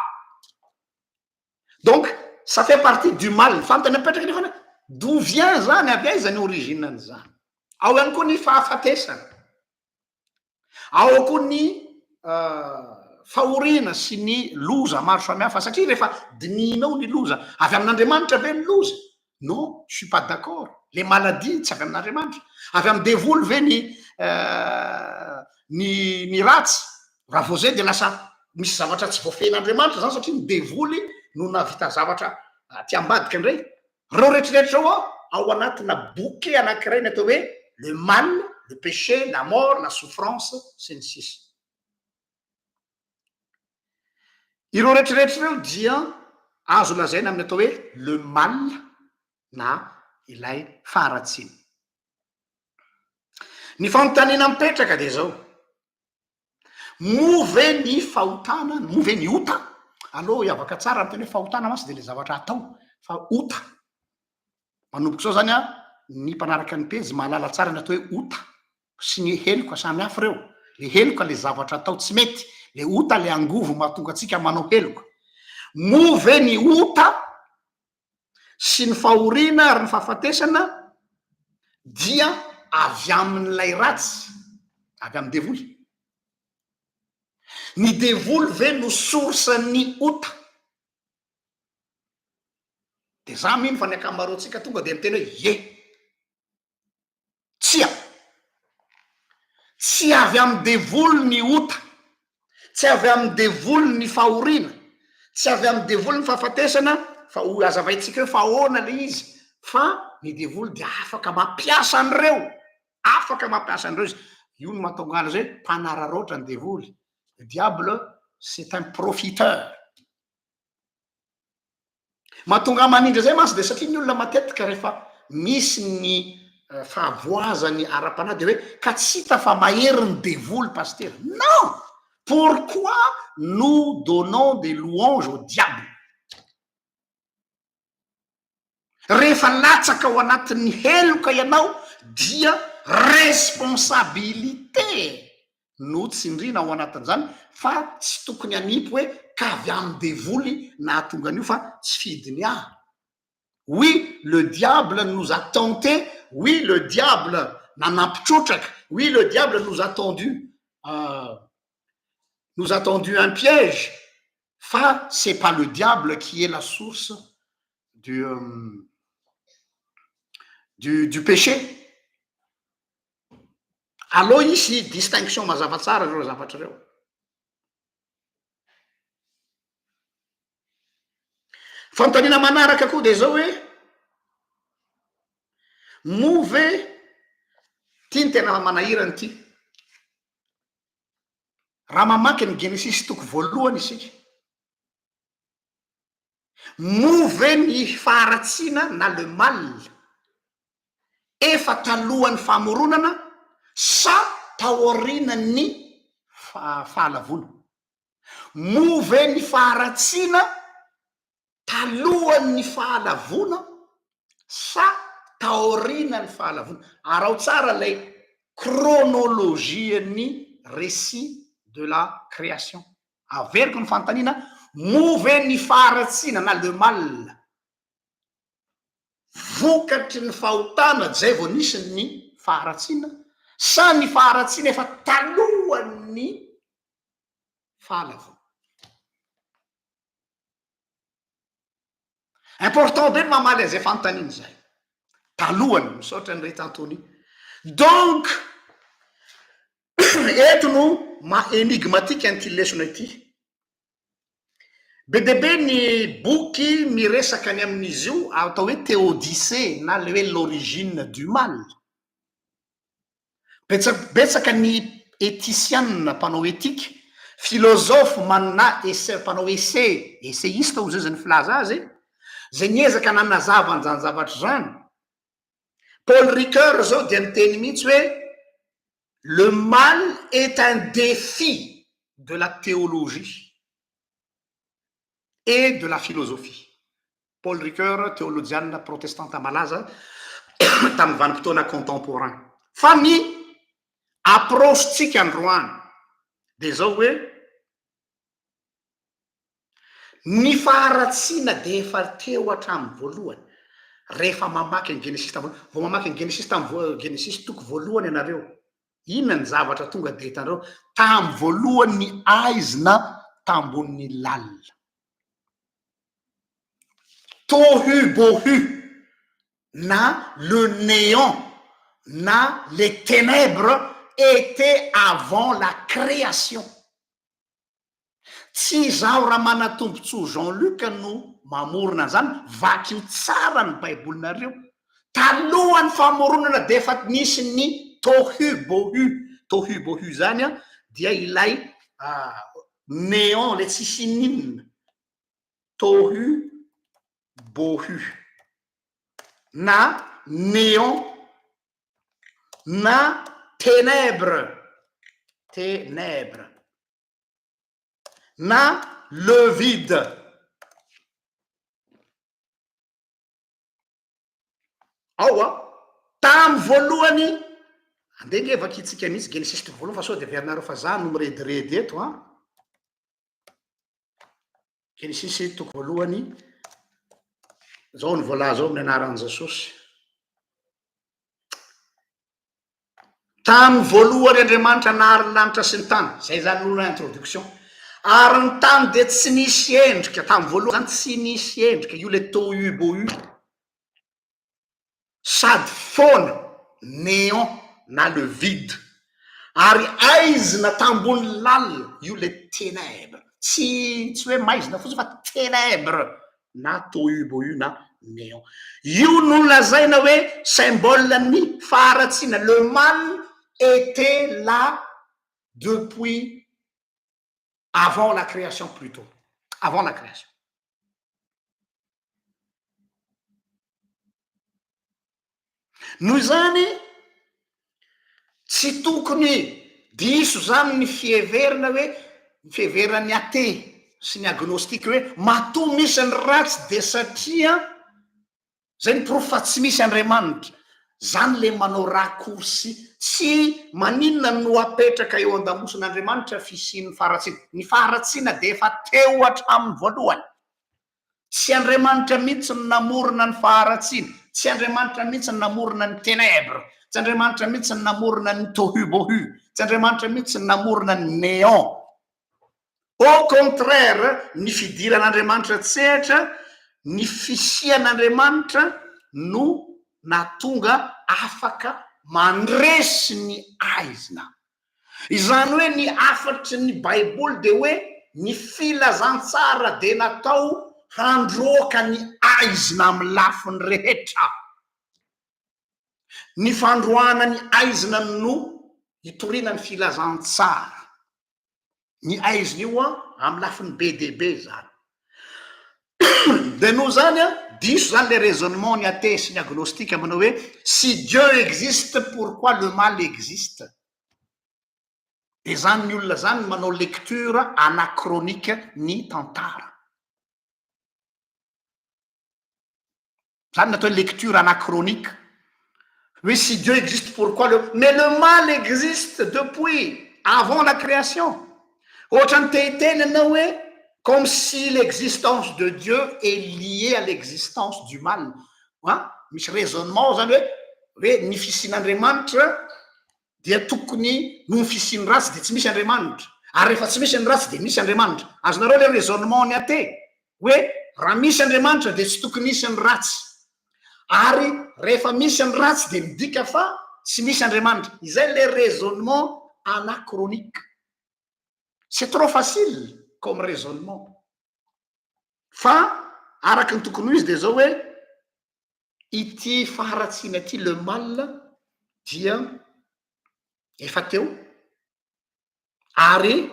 donc ça fait partie du mal fantany apetraka nefa d'où vient zany avy aiza ny originany zany ao ihany koa ny fahafatesana ao koa ny fahoriana sy ny loza maro samihafa satria rehefa dininao ny loza avy amin'Andriamanitra ve ny loza non, je suis pas d'accord. Les maladies tsy avy amin'Andriamanitra. Avy amin'ny devoly ve ny ratsy. Raha vao zay de lasa misy zavatra tsy voafehin'Andriamanitra zany satria ny devoly no navita zavatra ty ambadika indray. Reo rehetrarehetra reo ao anatina bouquet anankiray ny atao hoe le mal, le péché, la mort, la souffrance sy ny sisa. Ireo rehetrarehetra reo dia azo lazaina amin'ny atao hoe le mal na ilay faharatsiny. Ny fanontaniana mipetraka de zao: move ny fahotana, move ny ota. Allo iavaka tsara amin'ny teny hoe fahotana masy de le zavatra atao fa ota. Manomboka zao zany ny mpanaraka ny pejy mahalala tsara ny atao hoe ota sy ny heloka samy hafa reo. Le heloka le zavatra atao tsy mety, le ota le angovo mahatonga atsika manao heloka. Move ny ota sy ny fahoriana ary ny fahafatesana dia avy amin'ilay ratsy, avy amin'ny devoly. Ny devoly ve no source-ny ota. De za mino fa ny akamaroantsika tonga de miteny hoe tsy avy amin'ny devoly ny ota, tsy avy amin'ny devoly ny fahoriana, tsy avy amin'ny devoly ny fahafatesana, fa ho azavaitsika hoe fa ahoana le izy, fa ny devoly de afaka mampiasa an'ireo, afaka mampiasa an'ireo izy. Io no mahatonga azy hoe mpanararoatra ny devoly. Le diable c'est un profiteur. Mahatonga manindra zay masy de satria ny olona matetika rehefa misy ny fahavoazany ara-panahy de hoe ka tsy hita fa mahery ny devoly paster. Non! Pourquoi nous donnons des louanges au diable? Rehefa latsaka ao anatin'ny heloka ianao dia responsabilité no tsindrina ao anatin'izany, fa tsy tokony hanipy hoe ka avy amin'ny devoly nahatonga an'io fa tsy fidiny ahy. Oui, le diable nous a tentés. Oui, le diable nanampitrotraka. Oui, le diable nous a tendu un piège. Fa c'est pas le diable qui est la source du péché. Allo isy distinction mazava tsara reo zavatra reo. Fanontaniana manaraka koa de zao hoe move ty ny tena manahirany ty. Raha mamaky ny Genesis toko voalohany isika, move ny faharatsiana na le mal efa talohan'ny famoronana sa taorianany fahalavona. Move ny faharatsiana talohan'ny fahalavona sa taorianany fahalavona. Arao tsara lay chronologie-ny récit de la création. Averiko ny fanontaniana, move ny faharatsiana na le mal vokatry ny fahotana zay vao nisy ny faharatsiana sa ny faharatsiana efa talohan'ny fahalavona. Important be ny mamaly an'izay fanontaniana zay. Talohany misaotra ny ray tantony. Donc eto no enigmatique an'ity lesona ity. Be de be ny boky miresaka ny amin'izy io atao hoe théodicée na le hoe l'origine du mal. Betsaka ny éthicienne mpanao éthique, philosophe manana mpanao essayiste ho zay ny filaza azy, zay niezaka nanazava an'izany zavatra zany. Paul Ricoeur zao dia miteny mihitsy hoe le mal est un défi de la théologie et de la philosophie. Paul Ricoeur, théologienne protestante malaza tamin'ny vanim-potoana contemporain. Fa ny approche-tsika androany de zao hoe ny faharatsiana de efa teo hatramin'ny voalohany. Rehefa mamaky ny Genesis tamin'ny voalohany, vao mamaky ny Genesis tamin'ny Genesis toko voalohany ianareo, inona ny zavatra tonga de hitanareo? Tamin'ny voalohany ny aizina tambonin'ny lalina. Tohu bohu, na le néant, na les ténèbres étaient avant la création. Tsy zaho raha manatombotso Jean-Luc no mamorona zany, vaky tsara ny baibolinareo. Talohan'ny famoronana de efa nisy ny tohu-bohu zany a dia ilay néant le tsisy ninona, tohu-bohu na néant na ténèbres na le vide. Ao tamy voalohany andeha nge vakitsika mihitsy Genesis toko voalohany fa sao de averinareo fa za no mirediredy eto Genesis toko voalohany zao ny voalaza ao amin'ny anaran'i Jesosy. Tamy voalohany Andriamanitra nahary ny lanitra sy ny tany, zay zany olo introduction. Ary ny tany de tsy nisy endrika, tamy voalohany zany tsy nisy endrika, io le tohu-bohu, sady foana, néant na le vide. Ary aizina tambony lalina, io le ténèbres, tsy hoe maizina fotsiny fa ténèbres na tohu-bohu na néant. Io no lazaina hoe symbole ny faharatsiana. Le mal était là depuis avant la création, plutôt avant la création. Noho zany tsy tokony diso zany ny fieverana hoe ny fieveran'ny athée sy ny agnostique hoe matoa misy ny ratsy de satria zay ny proof fa tsy misy Andriamanitra. Zany le manao raccourci, tsy maninona no apetraka eo an-damosin'Andriamanitra fisian'ny faharatsiana. Ny faharatsiana de efa teo hatramin'ny voalohany. Tsy Andriamanitra mihitsy no namorona ny faharatsiana, tsy Andriamanitra mihitsy no namorona ny ténèbres, tsy Andriamanitra mihitsy no namorona ny tohu-bohu, tsy Andriamanitra mihitsy no namorona ny néant. Au contraire, ny fidiran'Andriamanitra tsehatra, ny fisian'Andriamanitra no natonga afaka mandresy ny aizina. Izany hoe ny afatry ny baiboly de hoe ny filazantsara de natao handroaka ny aizina amin'ny lafiny rehetra. Ny fandroana ny aizina no hitoriana ny filazantsara. Ny aizina io amin'ny lafiny be de be zany. De noho zany diso zany le raisonnement ny athée sy ny agnostique manao hoe si Dieu existe, pourquoi le mal existe? De zany ny olona zany manao lecture anachronique ny tantara. Zany natao lecture anachronique. Oui, si Dieu existe, pourquoi le... Mais le mal existe depuis avant la création. Ohatrany tehiteny anao hoe comme si l'existence de Dieu est liée à l'existence du mal. Misy raisonnement zany hoe ny fisian'Andriamanitra dia tokony no ny fisiany ratsy de tsy misy Andriamanitra. Ary rehefa tsy misy ny ratsy de misy Andriamanitra. Azonareo le raisonnement ny athée hoe raha misy Andriamanitra de tsy tokony misy ny ratsy. Ary rehefa misy ny ratsy de midika fa tsy misy Andriamanitra. Izay le raisonnement anachronique. C'est trop facile comme raisonnement. Fa araky ny tokony izy de zao hoe ity faharatsiana ty le mal dia efa teo ary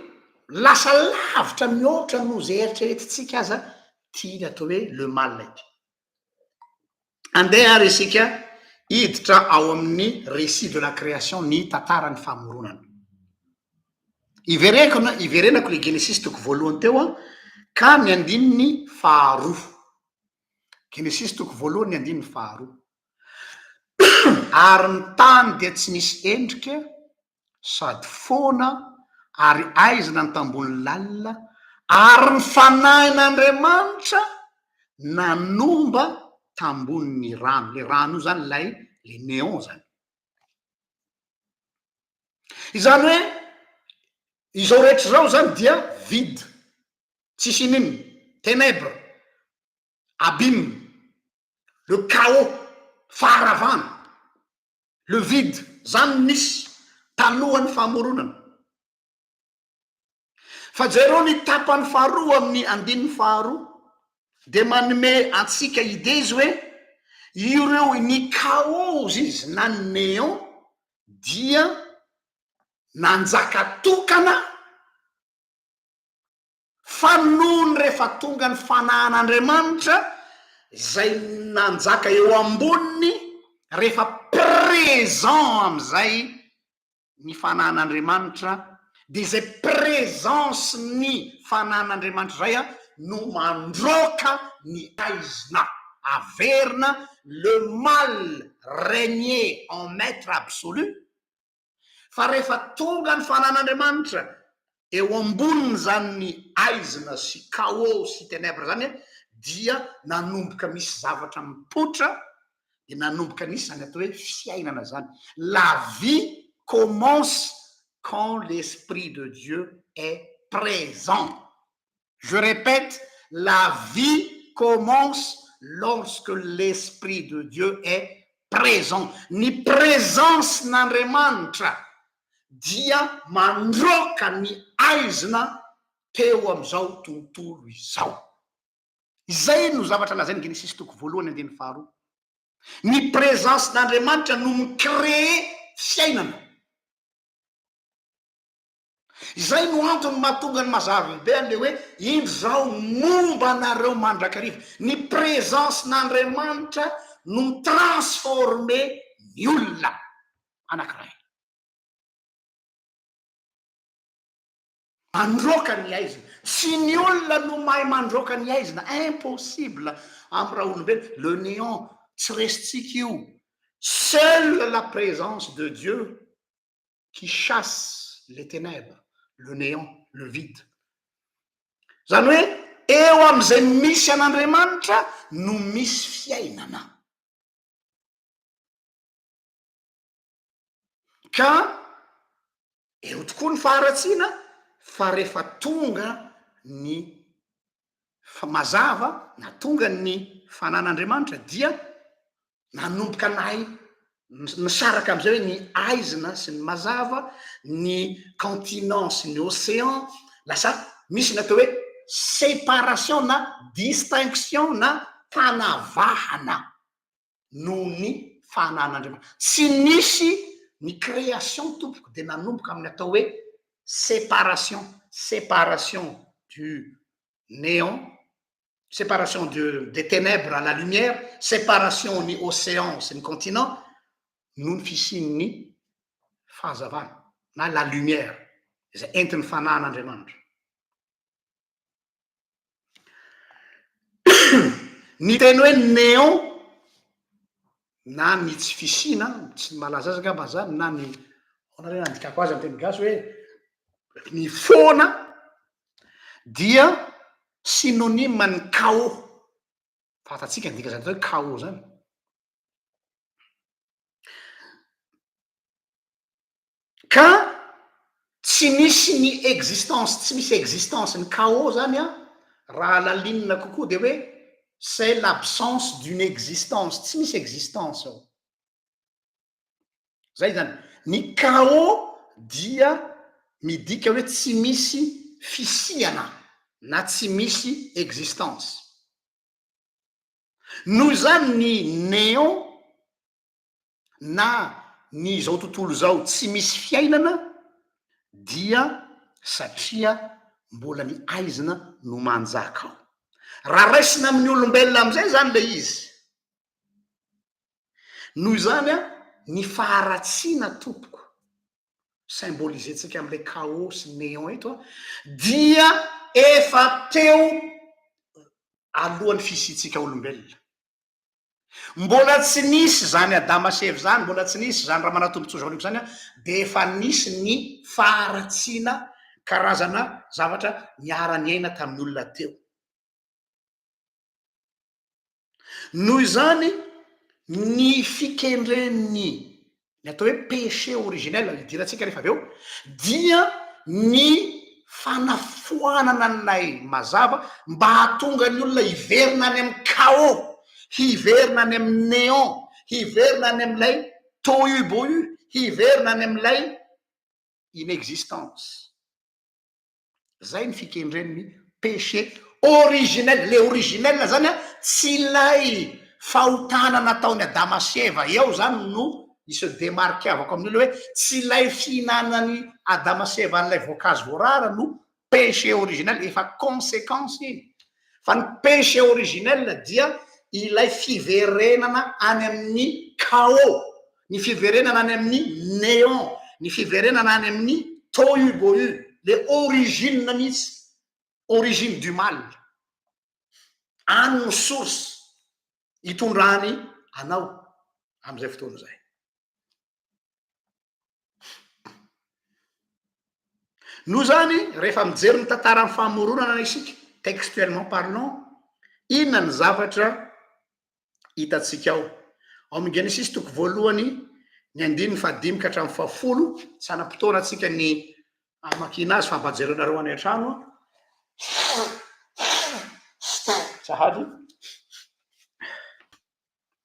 lasa lavitra mihoatra no zay eritreretintsika aza ty atao hoe le mal ity. Andeha ary isika hiditra ao amin'ny récit de la création, ny tantarany famoronana. Iverenako le Genesis toko voalohany teo ka ny andininy faharoa. Genesis toko voalohany ny andininy faharoa. Ary ny tany dia tsy nisy endrika sady foana ary aizina ny tambony lalina ary ny fanahin'Andriamanitra nanomba tambony rano. Le rano io zany le néant zany. Izany hoe izao rehetra zao zany dia vide, tsisy ninona, ténèbres, abîme, le chaos, faharavana le vide zany nisy talohan'ny famoronana fa jereo ny tapany faharoa amin'ny andininy faharoa de manome antsika ide izy hoe ireo ny kaozy izy na néon dia nanjaka tokana fa nohony rehefa tonga ny fanahan'Andriamanitra zay nanjaka eo amboniny rehefa présent am'izay ny fanahan'Andriamanitra de zay présence ny fanahan'Andriamanitra zay a no mandroaka ny aizina averina le mal régner en maître absolu fa rehefa tonga ny fanahan'Andriamanitra eo amboniny zany ny aizina sy chaos sy ténèbre zany dia nanomboka misy zavatra mipotra de nanomboka nisy zany atao hoe fiainana zany. La vie commence quand l'Esprit de Dieu est présent. Je répète, la vie commence lorsque l'Esprit de Dieu est présent. Ny présence n'Andriamanitra dia mandroaka ny aizina teo am'izao tontolo izao. Izay no zavatra lazainy Genesis toko voalohany andininy faharoa. Ny présence n'Andriamanitra no micrée fiainana. Izay no antony mahatonga ny mazava be an'le hoe indro zao momba anareo mandrakariva. Ny présence n'Andriamanitra no mitransforme ny olona anankiray. Mandroaka ny aizina. Tsy ny olona no mahay mandroaka ny aizina, impossible amin'ny raha olombelona. Le néant tsy resitsika io. Seule la présence de Dieu qui chasse les ténèbres, le néant, le vide. Zany hoe eo am'izay misy an'Andriamanitra no misy fiainana. Ka eo tokoa ny faharatsiana fa rehefa tonga ny mazava na tonga ny fanan'Andriamanitra dia nanomboka nahay misaraka am'izay hoe ny aizina sy ny mazava, ny continent sy ny océan, lasa misy natao hoe séparation na distinction na fanavahana noho ny fanan'Andriamanitra. Tsy nisy ny création tompoko de nanomboka amin'ny atao hoe séparation du néant, séparation des ténèbres à la lumière, séparation ny océan sy ny continent noho ny fisian'ny fahazavana na la lumière izay entin'ny fanahan'Andriamanitra. Ny teny hoe néant na ny tsy fisina, tsy malaza azy angamba zany, na ny onareo andikako azy amin'ny teny gasy hoe ny fona dia synonyme ny chaos. Fatatsika ndika zany hoe chaos zany. Ka tsy misy ny existence, tsy misy existence ny chaos zany a, raha lalinina kokoa de hoe c'est l'absence d'une existence. Tsy misy existence ao. Zay zany. Ny chaos dia midika hoe tsy misy fisiana na tsy misy existence. Noho zany ny néant na ny zao tontolo zao tsy misy fiainana dia satria mbola ny aizina no manjaka ao. Raha raisina amin'ny olombelona am'izay zany le izy. Noho zany a ny faharatsiana tompoko symbolisentsika am'le chaos sy néant eto dia efa teo alohan'ny fisiantsika olombelona. Mbola tsy nisy zany Adama sy Eva zany, mbola tsy nisy zany raha manatombontsy zaoniko zany a, de efa nisy ny faharatsiana karazana zavatra niara-ny aina tamin'ny olona teo. Noho zany ny fikendren'ny ny atao hoe péché originel idiratsika rehefa aveo dia ny fanafoanana an'ilay mazava mba hahatonga ny olona hiverina any amin'ny chaos, hiverina any amin'ny néant, hiverina any amin'ilay tohubohu, hiverina any amin'ilay inexistence. Zay ny fikendreniny péché originel. Le originel zany a tsy ilay fahotana nataony Adama sy Eva eo zany no isy demarkiavako amin'olo hoe tsy ilay fihinanany Adama sy Eva an'ilay voankazo voarara no péché originel, efa conséquence iny. Fa ny péché originel dia ilay fiverenana any amin'ny chaos, ny fiverenana any amin'ny néant, ny fiverenana any amin'ny tohubohu, le origine mihitsy, origine du mal. Any ny source hitondrany anao am'izay fotoana zay. No zany rehefa mijery ny tantara ny famoronana isika textuellement parlant, inona ny zavatra hitatsika ao amin'ny Genesis toko voalohany ny 1:5 ka hatramin'ny 10, tsy anam-potoana atsika ny amakina azy fa mbajerenareo any an-trano sahady.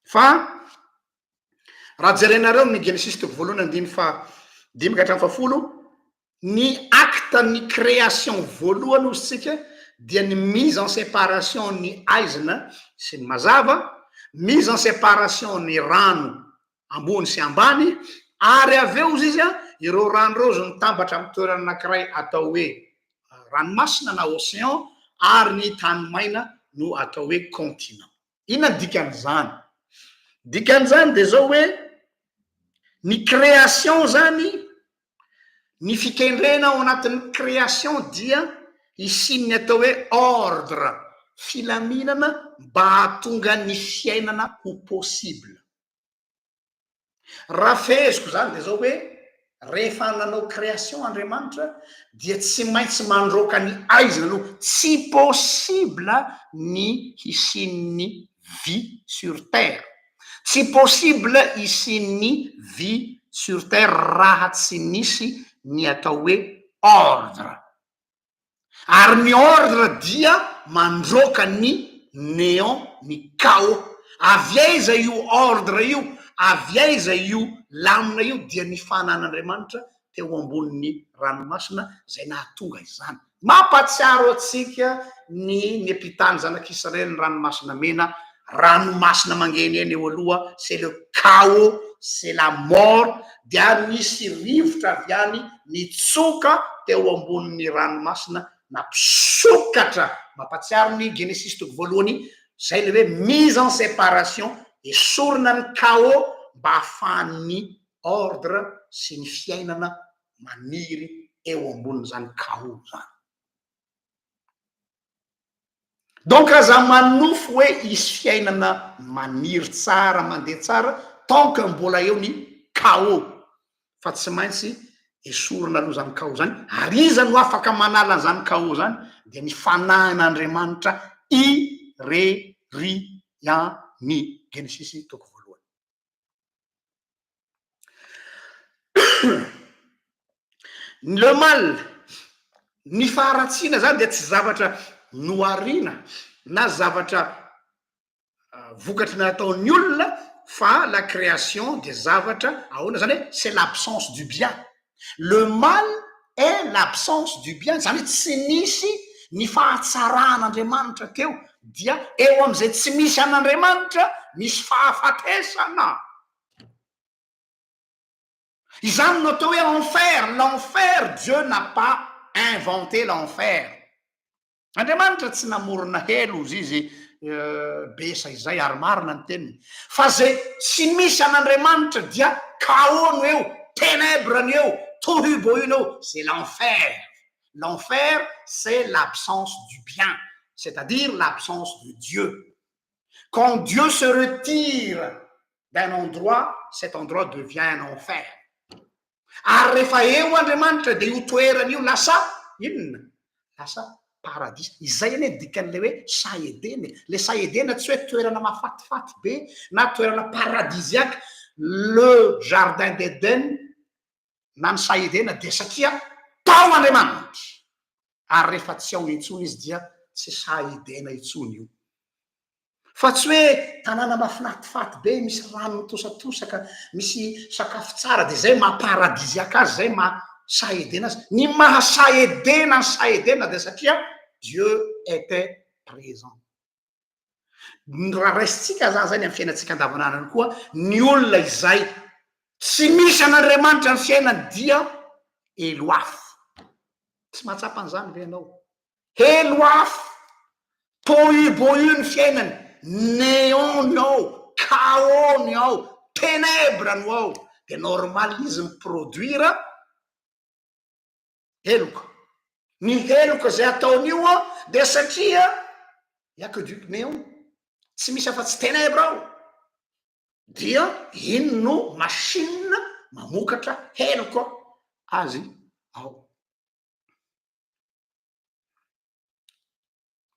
Fa raha jerenareo ny Genesis toko voalohany 1:5 ka hatramin'ny 10, ny acte ny création voalohany ozy tsika dia ny mise en séparation ny aizina sy ny mazava, mise en séparation ny rano ambony sy ambany, ary aveo izy izy a ireo rano reo zo nitambatra amin'ny toerana anankiray atao hoe ranomasina na océan, ary ny tanymaina no atao hoe continent. Inona ny dikan'izany? Dikan'izany dia zao hoe ny création zany, ny fikendrena ao anatin'ny création dia isin'ny atao hoe ordre, filaminana mba hahatonga ny fiainana ho possible. Raha feheziko zany dia zao hoe rehefa nanao création Andriamanitra dia tsy maintsy mandroaka ny aizina no tsy possible ny hisin'ny vie sur terre. Tsy possible hisin'ny vie sur terre raha tsy nisy ny atao hoe ordre. Ary ny ordre dia mandroaka ny néant, ny chaos. Avy aiza io ordre io, avy aiza io lamina io, dia ny fanan'Andriamanitra teo ambonin'ny ranomasina zay nahatonga izany. Mampatsiaro atsika ny epitany zanak'Israely ny ranomasina mena, ranomasina mangeny eny eo aloha, c'est le chaos, c'est la mort, dia nisy rivotra avy any nitsoka teo ambonin'ny ranomasina nampisokatra. Mampatsiaro ny Genesis toko voalohany, zay le hoe mise en séparation, esorina ny chaos mba ahafahan'ny ordre sy ny fiainana maniry eo ambonin'izany chaos zany. Donc aza manofo hoe hisy fiainana maniry tsara, mandeha tsara, tant que mbola eo ny chaos, fa tsy maintsy esorina aloha zany chaos zany. Ary iza no afaka manala an'izany chaos zany? Dia ny fanan'Andriamanitra ireriany. Genesis toko voalohany. Le mal, ny faharatsiana zany dia tsy zavatra noarina na zavatra vokatry nataon'ny olona, fa la création des zavatra ahoana zany hoe c'est l'absence du bien. Le mal est l'absence du bien. Zany tsy nisy ny fahatsaran'Andriamanitra teo, dia eo am'izay tsy misy an'Andriamanitra misy fahafatesana. Izany no atao hoe enfer. L'enfer, Dieu n'a pas inventé l'enfer. Andriamanitra tsy namorona helo izy besa izay ary marina ny teniny. Fa zay tsy misy an'Andriamanitra dia chaos no eo, ténèbres no eo, tohubohu no eo, c'est l'enfer. L'enfer, c'est l'absence du bien, c'est-à-dire l'absence de Dieu. Quand Dieu se retire d'un endroit, cet endroit devient un enfer. Ary rehefa eo Andriamanitra dia io toerana io lasa inona? Lasa paradis. Izay anie dikan'le hoe Saedena. Le Saedena tsy hoe toerana mahafatifaty be na toerana paradisiaque. Le jardin d'Eden na ny Saedena dia satria tao Andriamanitra. Ary rehefa tsy ao intsony izy dia tsy Saedena intsony io. fa tsy hoe tanàna mafinatifaty be misy rano mitosatosaka misy sakafo tsara de zay mahaparadisiaka azy zay mahasaedena azy ny mahasaedena ny saedena de satria Dieu était présent. Raha raisitsika za zany amy fiainatsika andavanandro koa ny olona izay tsy misy an'Andriamanitra ny fiainany dia eloafo. Tsy mahatsapa an'izany ve ianao? Eloafo, tohibohy ny fiainany, néon ny ao, chaos ny ao, ténèbre no ao, de normal izy miproduire heloka. Ny heloka zay ataon'io de satria aqueduc néon, tsy misy afa-tsy ténèbre ao, dia ino no machine mamokatra heloka azy ao.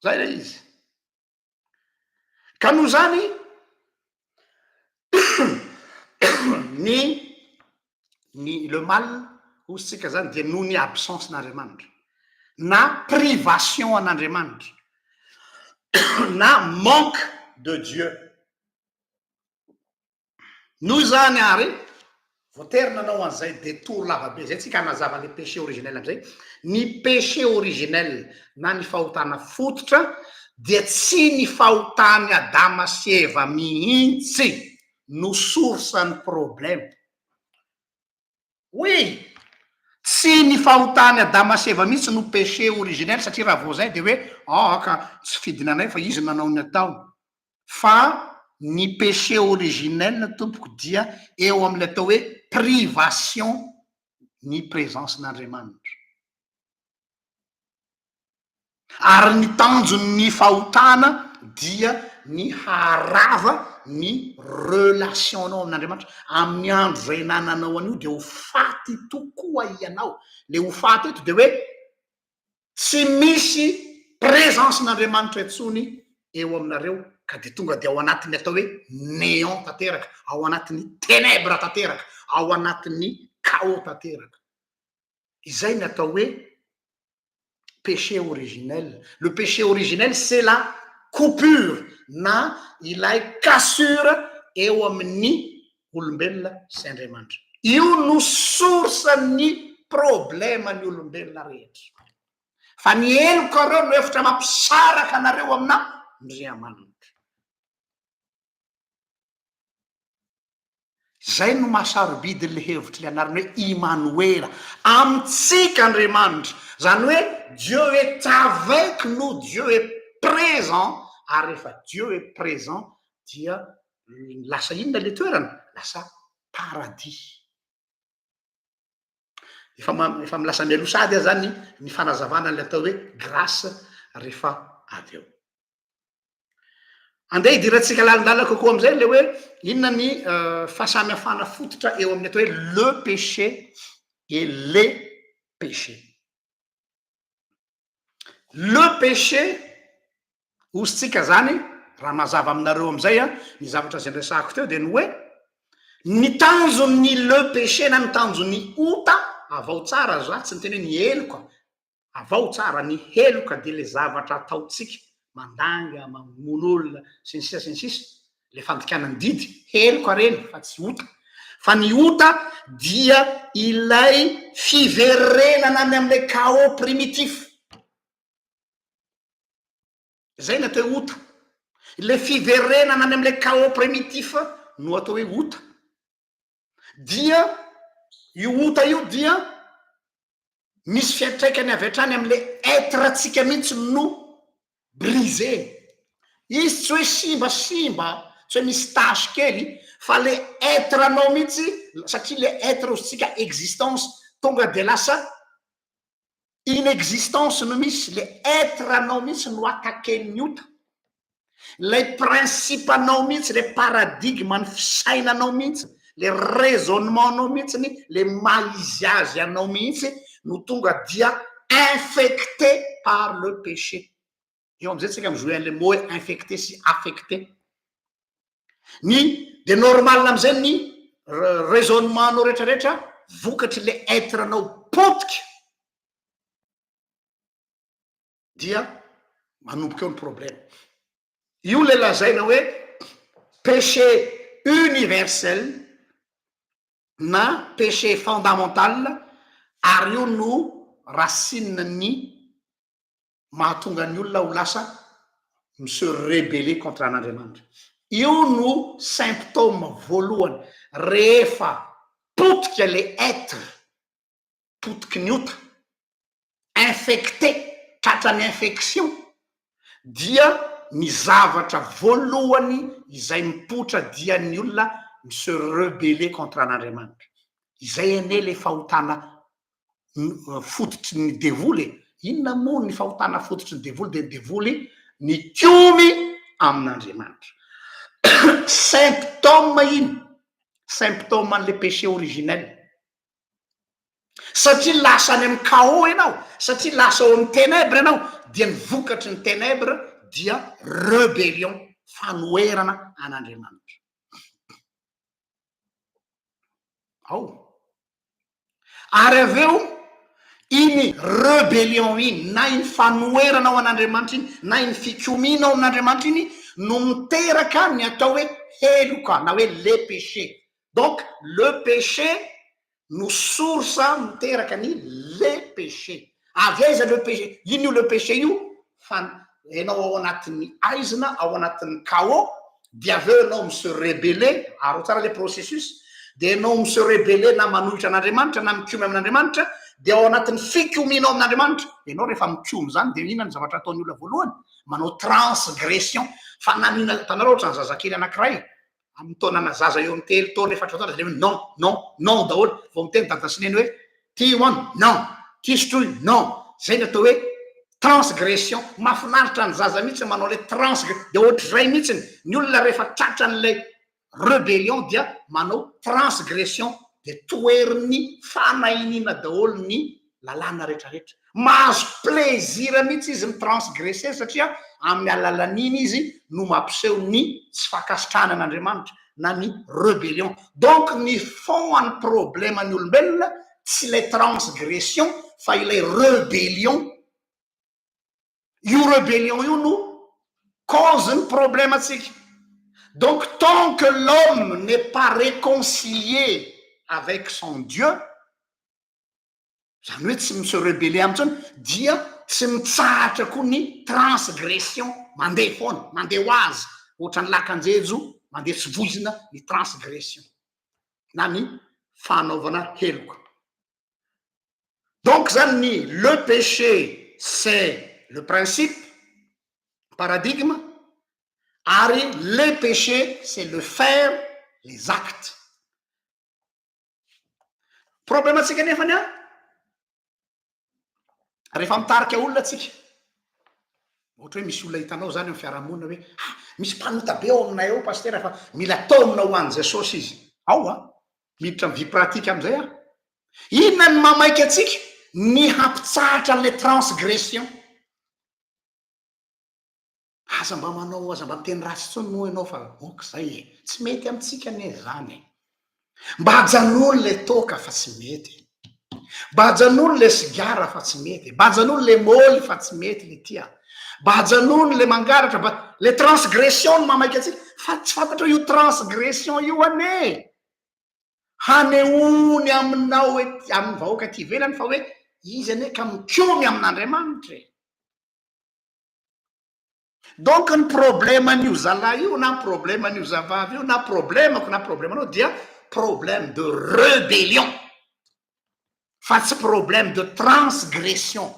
Zay le izy. Ka noho zany ny le mal ozytsika zany de noho ny absence n'Andriamanitra na privation an'Andriamanitra na manque de Dieu. Noho zany ary voatery nanao an'izay détour lavabe zay tsika nazava le péché originel am'izay. Ny péché originel na ny fahotana fototra dia tsy ny fahotany Adama sy Eva mihitsy no source-ny problème. Oui, tsy ny fahotany Adama sy Eva mihitsy no péché originel satria raha vao zay de hoe ka tsy fidinanay fa izy nanao ny ataony. Fa ny péché originel tompoko dia eo am'le atao hoe privation ny présence n'Andriamanitra. Ary ny tanjon'ny fahotana dia ny harava ny relationnao amin'Andriamanitra. Amin'ny andro zay nananao an'io de ho faty tokoa ianao. Le ho faty eto de hoe tsy misy présence n'Andriamanitra intsony eo aminareo ka de tonga de ao anatin'ny atao hoe néant tanteraka, ao anatin'ny ténèbre tanteraka, ao anatin'ny chaos tanteraka. Izay ny atao hoe péché originel. Le péché originel c'est la coupure na ilay cassure eo amin'ny olombelona sy Andriamanitra. Io no source ny problème ny olombelona rehetra. Fa ny heloka reo no efitra mampisaraka anareo amina Andriamanitra. Zay no mahasarobidy le hevitry le anarany hoe Immanuel, amitsika Andriamanitra. Zany hoe Dieu est avec nous, Dieu est présent. Ary rehefa Dieu est présent dia lasa inona le toerana? Lasa paradis. Efa milasa mialoha sady zany ny fanazavana le atao hoe grâce rehefa avy eo. Andeha hidirantsika lalindala kokoa am'izay le hoe inona ny fahasamihafana fototra eo amin'ny atao hoe le péché et les péchés. Le péché ozytsika zany raha mazava aminareo am'izay ny zavatra zay resahako teo de ny hoe ny tanjon'ny le péché na ny tanjon'ny ota avao tsara za tsy niteny hoe ny heloka avao tsara ny heloka de le zavatra ataotsika mandanga mamono olona sy ny sisa le fandikanany didy heloka reny fa tsy ota. Fa ny ota dia ilay fiverenana any am'le chaos primitif. Zay ny atao hoe ota. Le fiverenana any am'le chaos primitif no atao hoe ota. Dia io ota io dia misy fiantraikany avy hatrany am'le être atsika mihitsy no brisé. Izy tsy hoe simbasimba, tsy hoe misy tasy kely, fa le être anao mihitsy satria le être ozytsika existence tonga de lasa inexistence no misy. Le être anao mihitsy no attaquen'ny ota. Le principe anao mihitsy, le paradigme ny fisainanao mihitsy, le raisonnement anao mihitsy, le maiziazy anao mihitsy no tonga dia infecté par le péché. Eo am'izay tsika mijouer an'le mot hoe infecté sy affecté. De normal am'izay ny raisonnement anao rehetrarehetra vokatry le être anao potika dia manomboka eo ny problème. io le lazaina hoe péché universel na péché fondamental ary io no racine ny mahatonga ny olona ho lasa se rebeller contre an'andriamanitra. Io no symptôme voalohany rehefa potika le être potiky ny ota infecté tratrany infection dia ny zavatra voalohany izay mipotra dia ny olona se rebeller contre an'andriamanitra. Izay ane le fahotana fototry ny devoly. Inona moa ny fahotana fototry ny devoly? De ny devoly ny tiomy amin'andriamanitra. Symptôme iny symptôme an'le péché originel. Satria lasa any amin'ny chaos ianao, satria lasa ao amin'ny ténèbre ianao, dia ny vokatry ny ténèbre dia rébellion, fanoerana an'andriamanitra. Ao ary aveo iny rébellion iny na iny fanoerana ao an'andriamanitra iny na iny fikomiana ao amin'andriamanitra iny no miteraka ny atao hoe heloka na hoe le péché. Donc le péché no source miteraka ny le péché. Aveza le péché, ino io le péché io? Enao ao anatin'ny aizina, ao anatin'ny chaos, dia aveo enao mise rebeller, aro tsara le processus, de enao mise rebeller na manohitra an'andriamanitra na mikomy amin'andriamanitra, de ao anatin'ny fikomianao amin'andriamanitra, enao rehefa mikomy zany de inona ny zavatra ataony olona voalohany? Manao transgression. Fa nanina tanareo ohatrany zazakely anankiray amin'ny taonana zaza eo amin'ny telo taona efatra taona de non non non daholo vao miteny dada sy neny hoe ty hoany non ty sotroy non. Zay ny atao hoe transgression. Mahafinaritra ny zaza mihitsy manao le transgression. De ohatr'izay mihitsy ny olona rehefa tratra an'le rébellion dia manao transgression de toeriny fanahinina daholo ny lalàna rehetrarehetra. Mahazo plaisir mihitsy izy mitransgresser satria amin'ny alalan'iny izy no mampiseho ny tsy fakasitrahana an'andriamanitra na ny rébellion. Donc ny fonany problème ny olombelona tsy le transgression fa ilay rébellion. Io rébellion io no cause ny problème atsika. Donc tant que l'homme n'est pas réconcilié avec son Dieu, zany hoe tsy mise rebeller amitsony, dia tsy mitsahatra koa ny transgression mandeha foana, mandeha ho azy, ohatrany lakan-jejo mandeha tsy voizina ny transgression na ny fanaovana heloka. Donc zany ny le péché c'est le principe, paradigme, ary le péché c'est le faire, les actes. Problème atsika nefany a rehefa mitarika olona atsika, ohatra hoe misy olona hitanao zany amin'ny fiarahamonina hoe misy mpanota be ao aminay ao paster fa mila taonina ho an'i Jesosy izy. Ao a miditra amin'ny vie pratique am'izay a. Inona ny mamaiky atsika? Ny hampitsahatra an'le transgression. Aza mba manao, aza mba miteny ratsy tsony moa ianao fa ok zay e, tsy mety amitsika ane zany. Mba hajanony le toka fa tsy mety. Mba hajanony le sigara fa tsy mety. Mba hajanony le môly fa tsy mety le tia. Mba hajanony le mangaratra, mba le transgression mamaiky atsika. Fa tsy fantatra io transgression io ane. Hanehoany aminao amin'ny vahoaka ty ivelany fa hoe izy ane ka mikomy amin'Andriamanitra. Donc ny problème an'io zalahy io na problème an'io zavavy io na problémako na problème anao dia problème de rébellion fa tsy problème de transgression.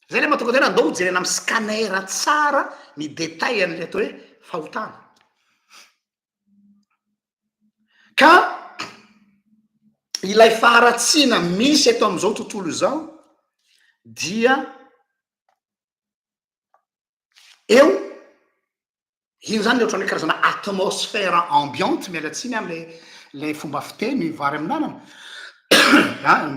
Zay le mahatonga tena andao jerena amin'ny scanner tsara ny détail an'le atao hoe fahotana. Ka ilay faharatsiana misy eto am'izao tontolo izao dia eo ino zany le ohatran'le karazana atmosphère ambiante, mialatsiny am'le fomba fiteny vary amin'anana.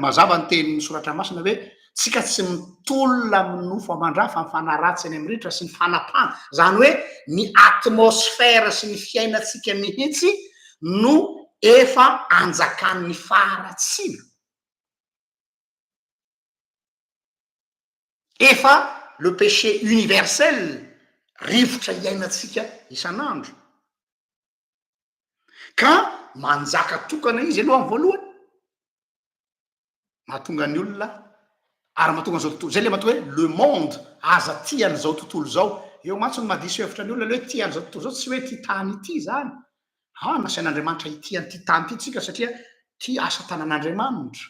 Mazava ny tenin'ny soratra masina hoe tsika tsy mitolona amin'ny nofo amandra fa mifanaratsy any amin'ny ritra sy ny fanapana. Zany hoe ny atmosphère sy ny fiainatsika mihitsy no efa anjakan'ny faharatsiana. efa le péché universel rivotra iainatsika isan'andro ka manjaka tokana izy aloha amin'ny voalohany mahatonga ny olona ary mahatonga zao tontolo zay le mahatonga hoe le monde aza tiany zao tontolo zao eo matso ny mahadiso hevitra ny olona le hoe tiany zao tontolo zao tsy hoe ty tany ity zany nasain'andriamanitra itiany ty tany ty tsika satria ty asa tanan'andriamanitra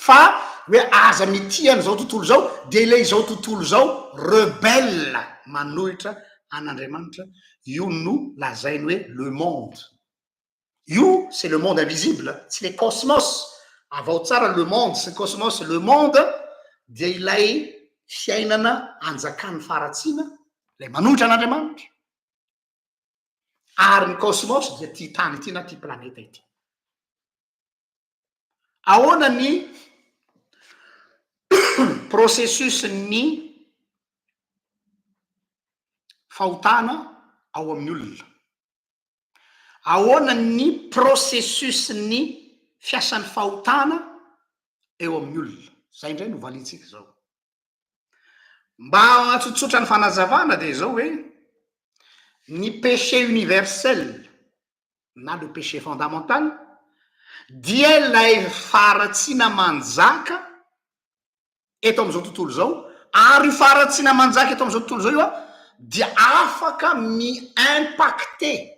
fa hoe aza mitiany zao tontolo zao de le zao tontolo zao rebelle manohitra an'andriamanitra io no lazainy hoe le monde io c'est le monde invisible tsy le cosmos avao tsara le monde c'est cosmos le monde dia ilay fiainana anjakany faratsina lay manohitra an'andriamanitra ary ny cosmos dia ty tany ity na ty planeta ity ahoana ny processus ny fahotana ao amin'ny olona ahoana ny processus ny fiasan'ny fahotana eo amin'ny olona zay indray no valintsika zao mba tsotsotra ny fanazavana de zao hoe ny péché universel na le péché fondamental dia lay faratsina manjaka eto am'izao tontolo zao ary faratsina manjaka eto am'izao tontolo zao io a dia afaka mi-impacter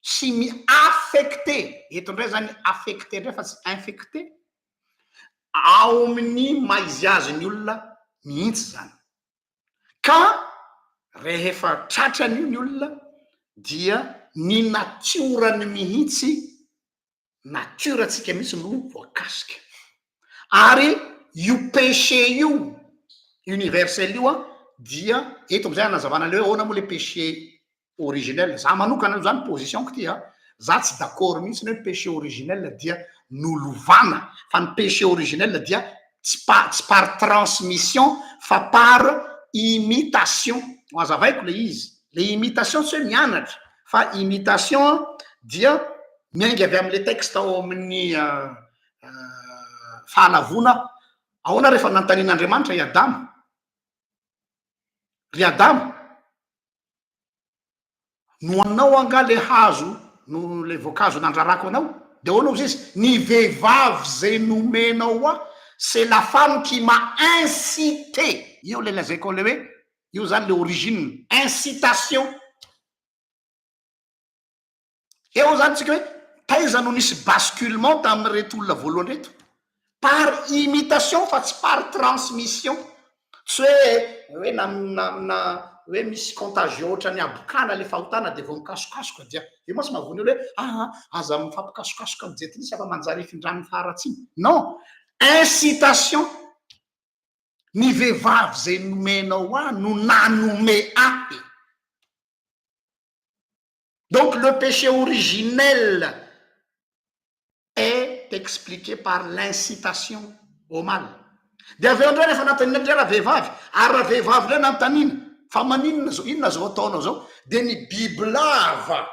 sy mi-affecter eto ndray zany affecter ndray fa tsy infecter ao amin'ny maizy azy ny olona mihitsy zany ka rehefa tratrany ny olona dia ny natiorany mihitsy natiora atsika mihitsy no voakasika ary io péché io universel io a dia eto am'izay anazavana le hoe ahoana moa le péché originel za manokana zany positionko ty a za tsy d'accord mihitsy ny hoe péché originel dia nolovana fa ny péché originel dia tsy par transmission fa par imitation ho azavaiko le izy le imitation tsy hoe mianatra fa imitation dia miainga avy am'le texte ao amin'ny fahalavona ahoana rehefa nantanin'andriamanitra i adamo ry adamo no anao anga le hazo no le voankazo nandrarako anao de ahoana ozy izy ny vehivavy zay nomenao a c'est la femme qui m'a incité io le lazaiko le hoe io zany le origine incitation eo zany tsika hoe taiza no nisy basculement tamin'ny reto olona voalohany reto par imitation fa tsy par transmission tsy hoe hoe misy contagion ohatra ny abokana le fahotana de vao mikasokasoka dia io masy mahavony olo hoe aza mifampikasokasoka amy jetinisy afa manjary ifindrany faratsiny non incitation ny vehivavy zay nomenao a no nanome ahy donc le péché originel est expliqué par l'incitation au mal de aveo ndray rehefa nantanina ndray raha vehivavy ary raha vehivavy ndray nantanina fa maninona zao inona zao ataonao zao de ny bibilava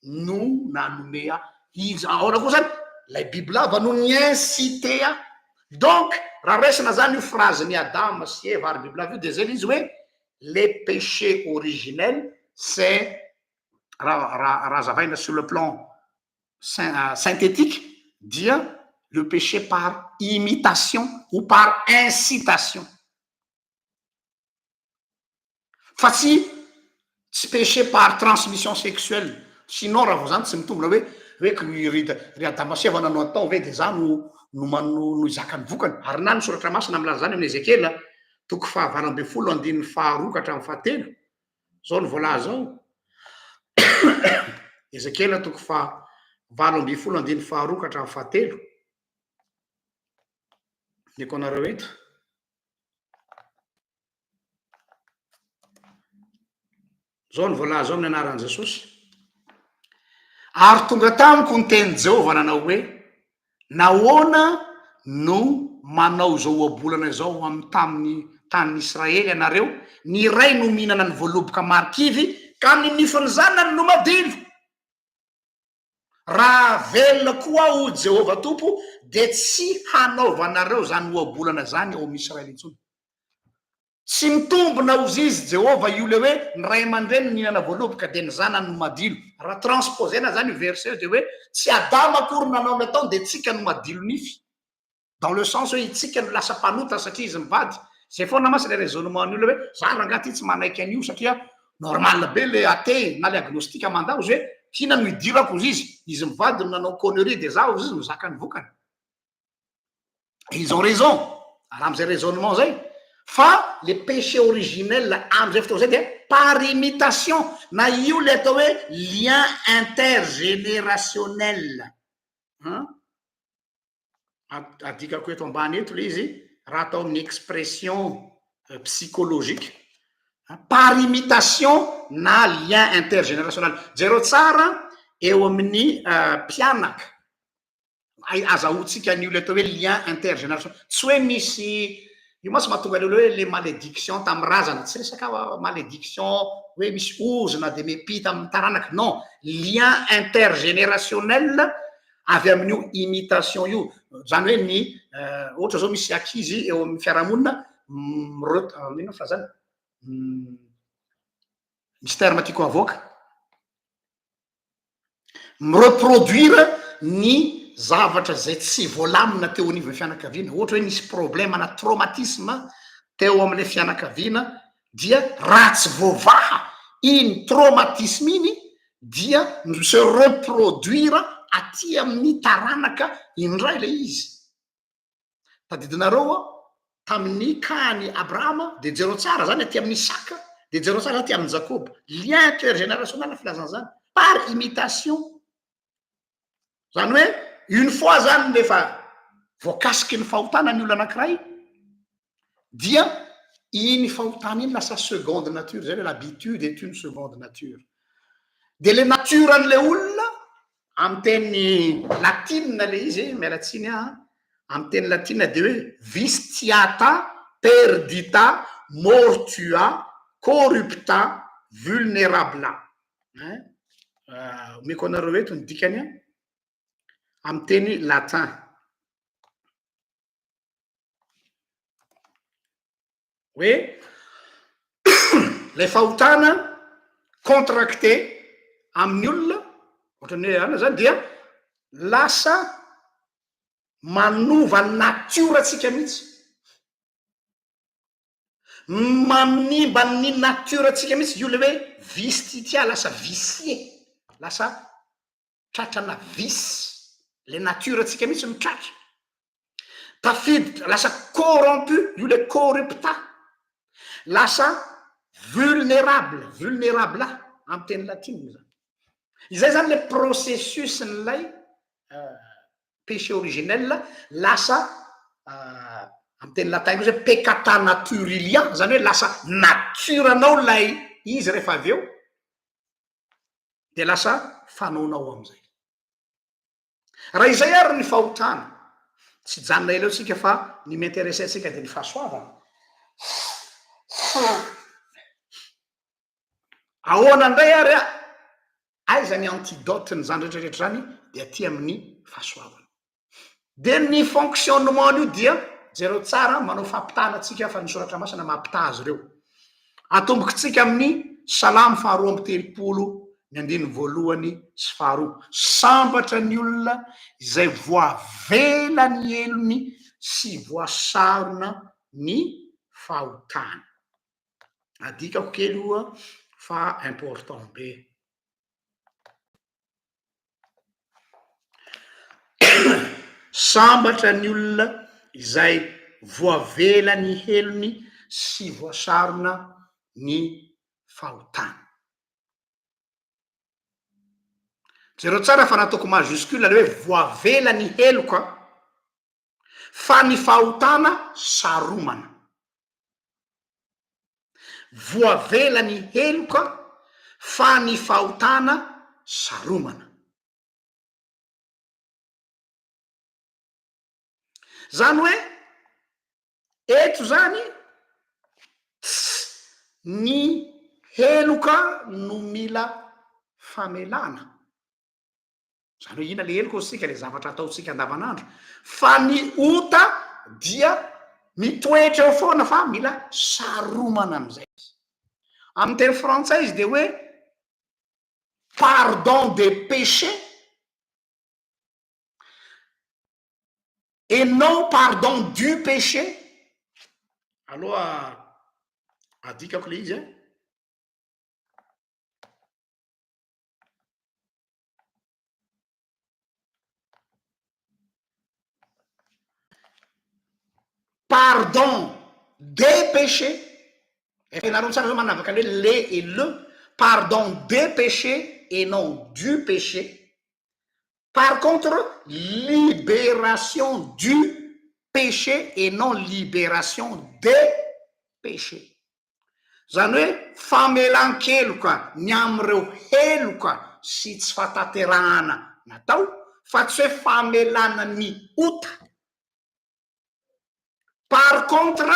no nanome a izy ahora koa zany lay bibilava no ny incité a donc raha resina zany io phrase ny adama sy eva ary bibilava io de zay izy hoe les péchés originels c'est raha zavaina sur le plan synthétique dia le péché par imitation ou par incitation fa tsy péché par transmission sexuelle sinon raha vao zany tsy mitombona hoe ry adama sy eva nanao atao ve de za no izakany vokany ary na ny soratra masina milaza zany amin'ny ezekela toko fahavalo amby folo andin'ny faharokatra amy fahatelo zao ny voalaza ao ezekela toko fahavalo amby folo andin'ny faharokatra amy fahatelo niko anareo eto zao ny voalaza ao amin'ny anaran'i Jesosy ary tonga tamiko ny teny Jehova nanao hoe nahoana no manao zao abolana zao tamin'ny tanin'ny Israely anareo ny ray no mihinana ny voaloboka marikivy ka ny nifiny zanany no madilo raha velona koa o Jehova tompo de tsy hanaovanareo zany oabolana zany ao amin'ny Israely intsony. Tsy mitombona ozy izy Jehova io le hoe ny ray aman-dreny nihinana voaloboka de ny zanany no madilo. Raha transposena zany verset de hoe tsy Adama akory nanao le taony de tsika no madilo nify. Dans le sens hoe itsika no lasa mpanota satria izy mivady. Zay foana masy le raisonnement n'io le hoe za rangahy ty tsy manaiky an'io satria normal be le athée na le agnostika mandao izy hoe kina no idirako izy mivady no nanao connerie de za izy mizaka ny vokany. Ils ont raison raha am'izay raisonnement zay fa le péché originel am'izay fotoana zay dia par imitation na io le atao hoe lien intergénérationnel. Adikako eto ambany eto le izy raha atao amin'ny expression psychologique par imitation na lien intergénérationnel. Jereo tsara eo amin'ny mpianaka azahoantsika an'io le atao hoe lien intergénérationnel. Tsy hoe misy io masy mahatonga lelo hoe le malédiction tamin'ny razana tsy resaka malédiction hoe misy ozona de mepita amin'ny taranaka non, lien intergénérationnel avy amin'io imitation io zany hoe ny ohatra zao misy akizy eo amin'ny fiarahamonina ino fa zany misy terme tiako avoaka mireproduire ny zavatra zay tsy voalamina teo anivon'ny fianakaviana. Ohatra hoe nisy problème na traumatisme teo amin'le fianakaviana dia raha tsy voavaha iny traumatisme iny dia se reproduire aty amin'ny taranaka indray le izy. Tadidinareo tamin'ny kahany Abrahama de jereo tsara zany aty amin'ny Isaka de jereo tsara aty amin'ny Jacob. Lien intergénérationnel filazana zany par imitation. Zany hoe une fois zany lefa voakasiky ny fahotana ny olo anankiray dia iny fahotana iny lasa seconde nature zay hoe l'habitude est une seconde nature. De le nature an'le olona amin'ny teny latine le izy mialatsiny amin'ny teny latine de hoe vistiata, perdita, mortua, corrupta, vulnerabla. Meko anareo eto ny dikany amin'ny teny latin. Hoe le fahotana contracté amin'ny olona ohatrany hoe ana zany dia lasa manova natiora atsika mihitsy, manimba ny natiora atsika mihitsy io le hoe vistitia lasa vicie, lasa tratrana vice. Le nature atsika mihitsy no tratra tafiditra lasa corrompu io le corrupta, lasa vulnérable amin'ny teny latine zany. Izay zany le processus n'lay péché originel lasa amin'ny teny latin koa zay peccata naturilia zany hoe lasa naturanao lay izy rehefa avy eo de lasa fanaonao am'izay. Raha izay ary ny fahotana tsy janona ela eo tsika fa ny m'intéressé atsika de ny fahasoavana. Ahoana indray ary aiza ny antidote ny zany rehetrarehetra zany de aty amin'ny fahasoavana. De ny fonctionnement io dia jereo tsara manao fampitana atsika fa ny soratra masina mampita azy ireo. Atomboky tsika amin'ny salamo faharoa amby telopolo ny andiny voalohany sy faharoa. Sambatra ny olona izay voavela ny elony sy voasarona ny fahotana. Adikako kely io fa important be. Sambatra ny olona izay voavela ny helony sy voasarona ny fahotana. Jereo tsara fa nataoko majuscule le hoe voavela ny heloka fa ny fahotana saromana. Voavela ny heloka fa ny fahotana saromana. Zany hoe eto zany ny heloka no mila famelana zany hoe ina le heloka sika le zavatra ataotsika andavanandro fa ny ota dia mitoetra eo foana fa mila saromana am'izay amin'ny teny frantsay izy de hoe pardon des péchés et non pardon du péché aloha adikako le izy pardon des péchés fianareo tsara zao manavaka le et le pardon des péchés et non du péché. Par contre, libération du péché et non libération des péchés. Zany hoe famelan-keloka ny am'ireo heloka sy tsy fataterahana natao fa tsy hoe famelana ny ota. Par contre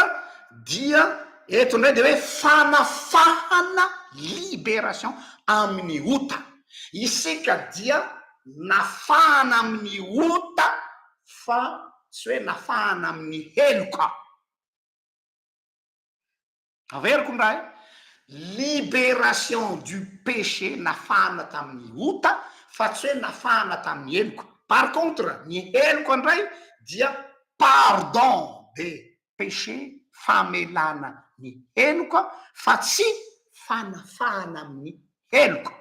dia eto ndray de hoe fanafahana libération amin'ny ota. Isika dia nafahana amin'ny ota fa tsy hoe nafahana amin'ny heloka. Averiko ndray libération du péché nafahana tamin'ny ota fa tsy hoe nafahana tamin'ny heloka. Par contre ny heloka ndray dia pardon des péchés famelana ny heloka fa tsy fanafahana amin'ny heloka.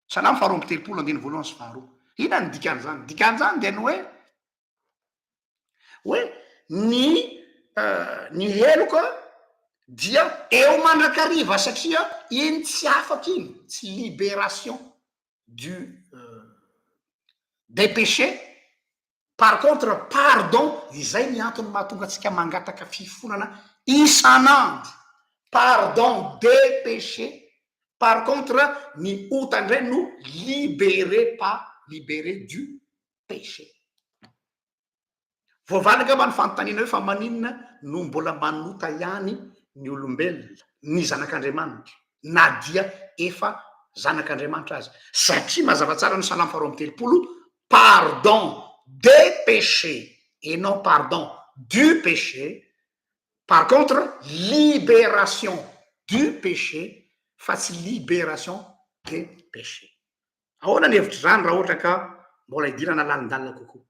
Salamo faharoa amby telopolo andiny voalohany sy faharoa. Ina ny dikan'izany? Dikan'izany dia ny hoe ny heloka dia eo mandrakariva satria iny tsy afaka iny tsy libération des péchés. Par contre pardon izay ny antony mahatonga atsika mangataka fifonana isan'andro. Pardon des péchés. Par contre ny ota ndray no libéré du péché. Voavaly ngamba ny fanontaniana hoe fa maninona no mbola manota ihany ny olombelona ny zanak'Andriamanitra na dia efa zanak'Andriamanitra azy. Satria mazava tsara ny salamo faharoa amby telopolo pardon des péchés et non pardon du péché. Par contre libération du péché fa tsy libération des péchés. Ahoana ny hevitry zany raha ohatra ka mbola idirana lalindalina kokoa.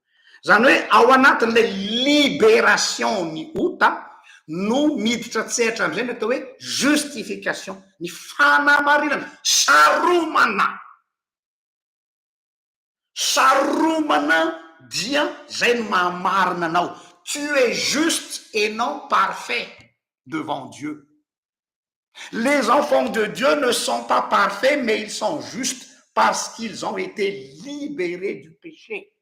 Zany hoe ao anatin'ilay libération ny ota no miditra tsehatra am'izay ny atao hoe justification, ny fanamarinana, saromana dia zay no mahamarina anao. Tu es juste et non parfait devant Dieu. Les enfants de Dieu ne sont pas parfaits, mais ils sont justes parce qu'ils ont été libérés du péché.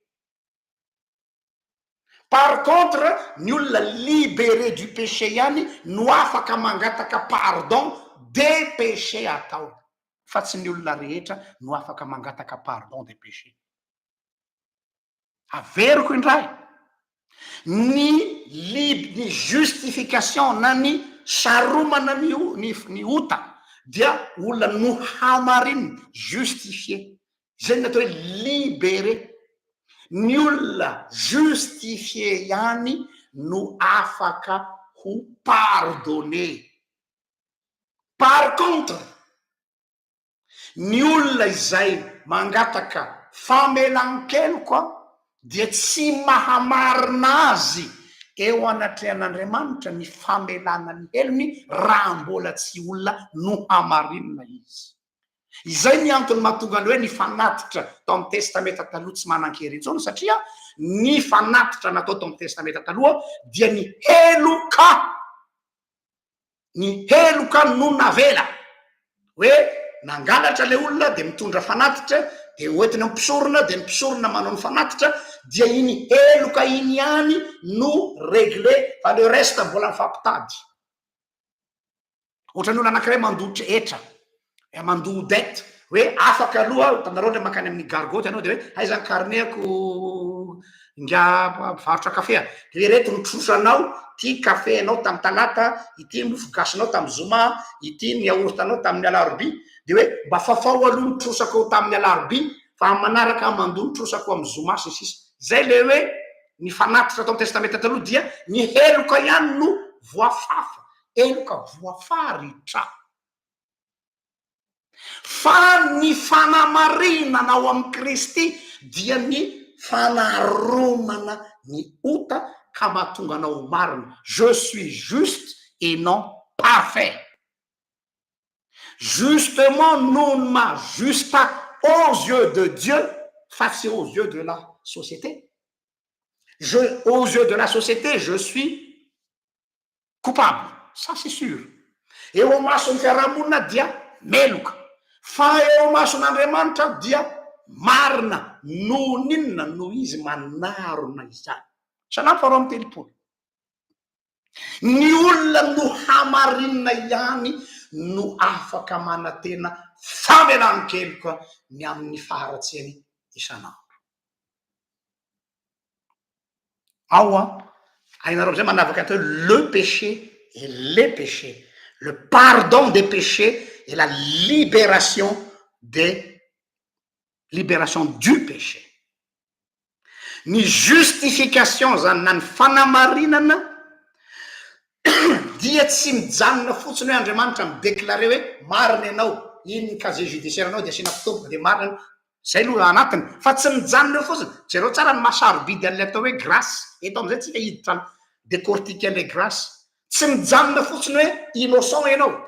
Par contre, ny olona libéré du péché ihany no afaka mangataka pardon des péchés atao. Fa tsy ny olona rehetra no afaka mangataka pardon des péchés. Averiko indray. Ny justification na ny saromana ny ota dia olona no hamarinina justifié. Zay ny atao hoe libéré. Ny olona justifié ihany no afaka ho pardonné. Par contre, ny olona izay mangataka famelan-keloka dia tsy mahamarina azy eo anatrehan'Andriamanitra ny famelana ny helony raha mbola tsy olona no hamarinina izy. Izay ny antony mahatonga ny hoe ny fanatitra tao amin'ny testameta taloha tsy manan-kery intsony satria ny fanatitra natao tao amin'ny testameta taloha dia ny heloka no navela. Hoe nangalatra le olona de mitondra fanatitra de oentiny mpisorona de mpisorona manao ny fanatitra dia iny heloka iny ihany no réglé fa le reste mbola mifampitady. Ohatran'ny olona anankiray mandotra etra mandoa dette hoe afaka aloha tanareo le makany amin'ny gargote anao de hoe aiza ny carnetko nga varotra kafe de reto nitrosanao ty kafe anao tamy talata, ity mofo gasinao tamy zoma, ity ny yaourt anao tamin'ny alarobia de hoe mba fafao aloha nitrosako tamin'ny alarobia fa manaraka mandonitro osako amy zomasy sisy zay le hoe ny fanatitra atao testamenta taloha dia ny heloka ihany no voafafa heloka voafaritra fa ny fanamarinana ao amy Kristy dia ny fanaromana ny ota ka mahatonga anao marina. Je suis juste et non parfait. Justement, non ma juste aux yeux de Dieu, face aux yeux de la société. Aux yeux de la société, je suis coupable. Ça, c'est sûr. Et au maçon fiarahamonina dia meloka. Fa eo mason'Andriamanitra dia marina noho n'inona noho izy manarona izany. Sanam faharoa amy telopolo. Ny olona no hamarinina ihany no afaka manatena famelan-keloka ny amin'ny faharatsiany isan'andro. Ao hainareo zay manavaka atao le péché et les péchés, le pardon des péchés et la libération du péché. Ny justification zany na ny fanamarinana dia tsy mijanona fotsiny hoe Andriamanitra midéclaré hoe marina ianao, iny ny casier judiciaire anao dia asina fitombona dia marina zay aloha anatiny, fa tsy mijanona eo fotsiny. Jereo tsara ny masarobidy an'ilay atao hoe grâce. Eto am'izay tsika hiditra décortiquer les grâces. Tsy mijanona fotsiny hoe innocent ianao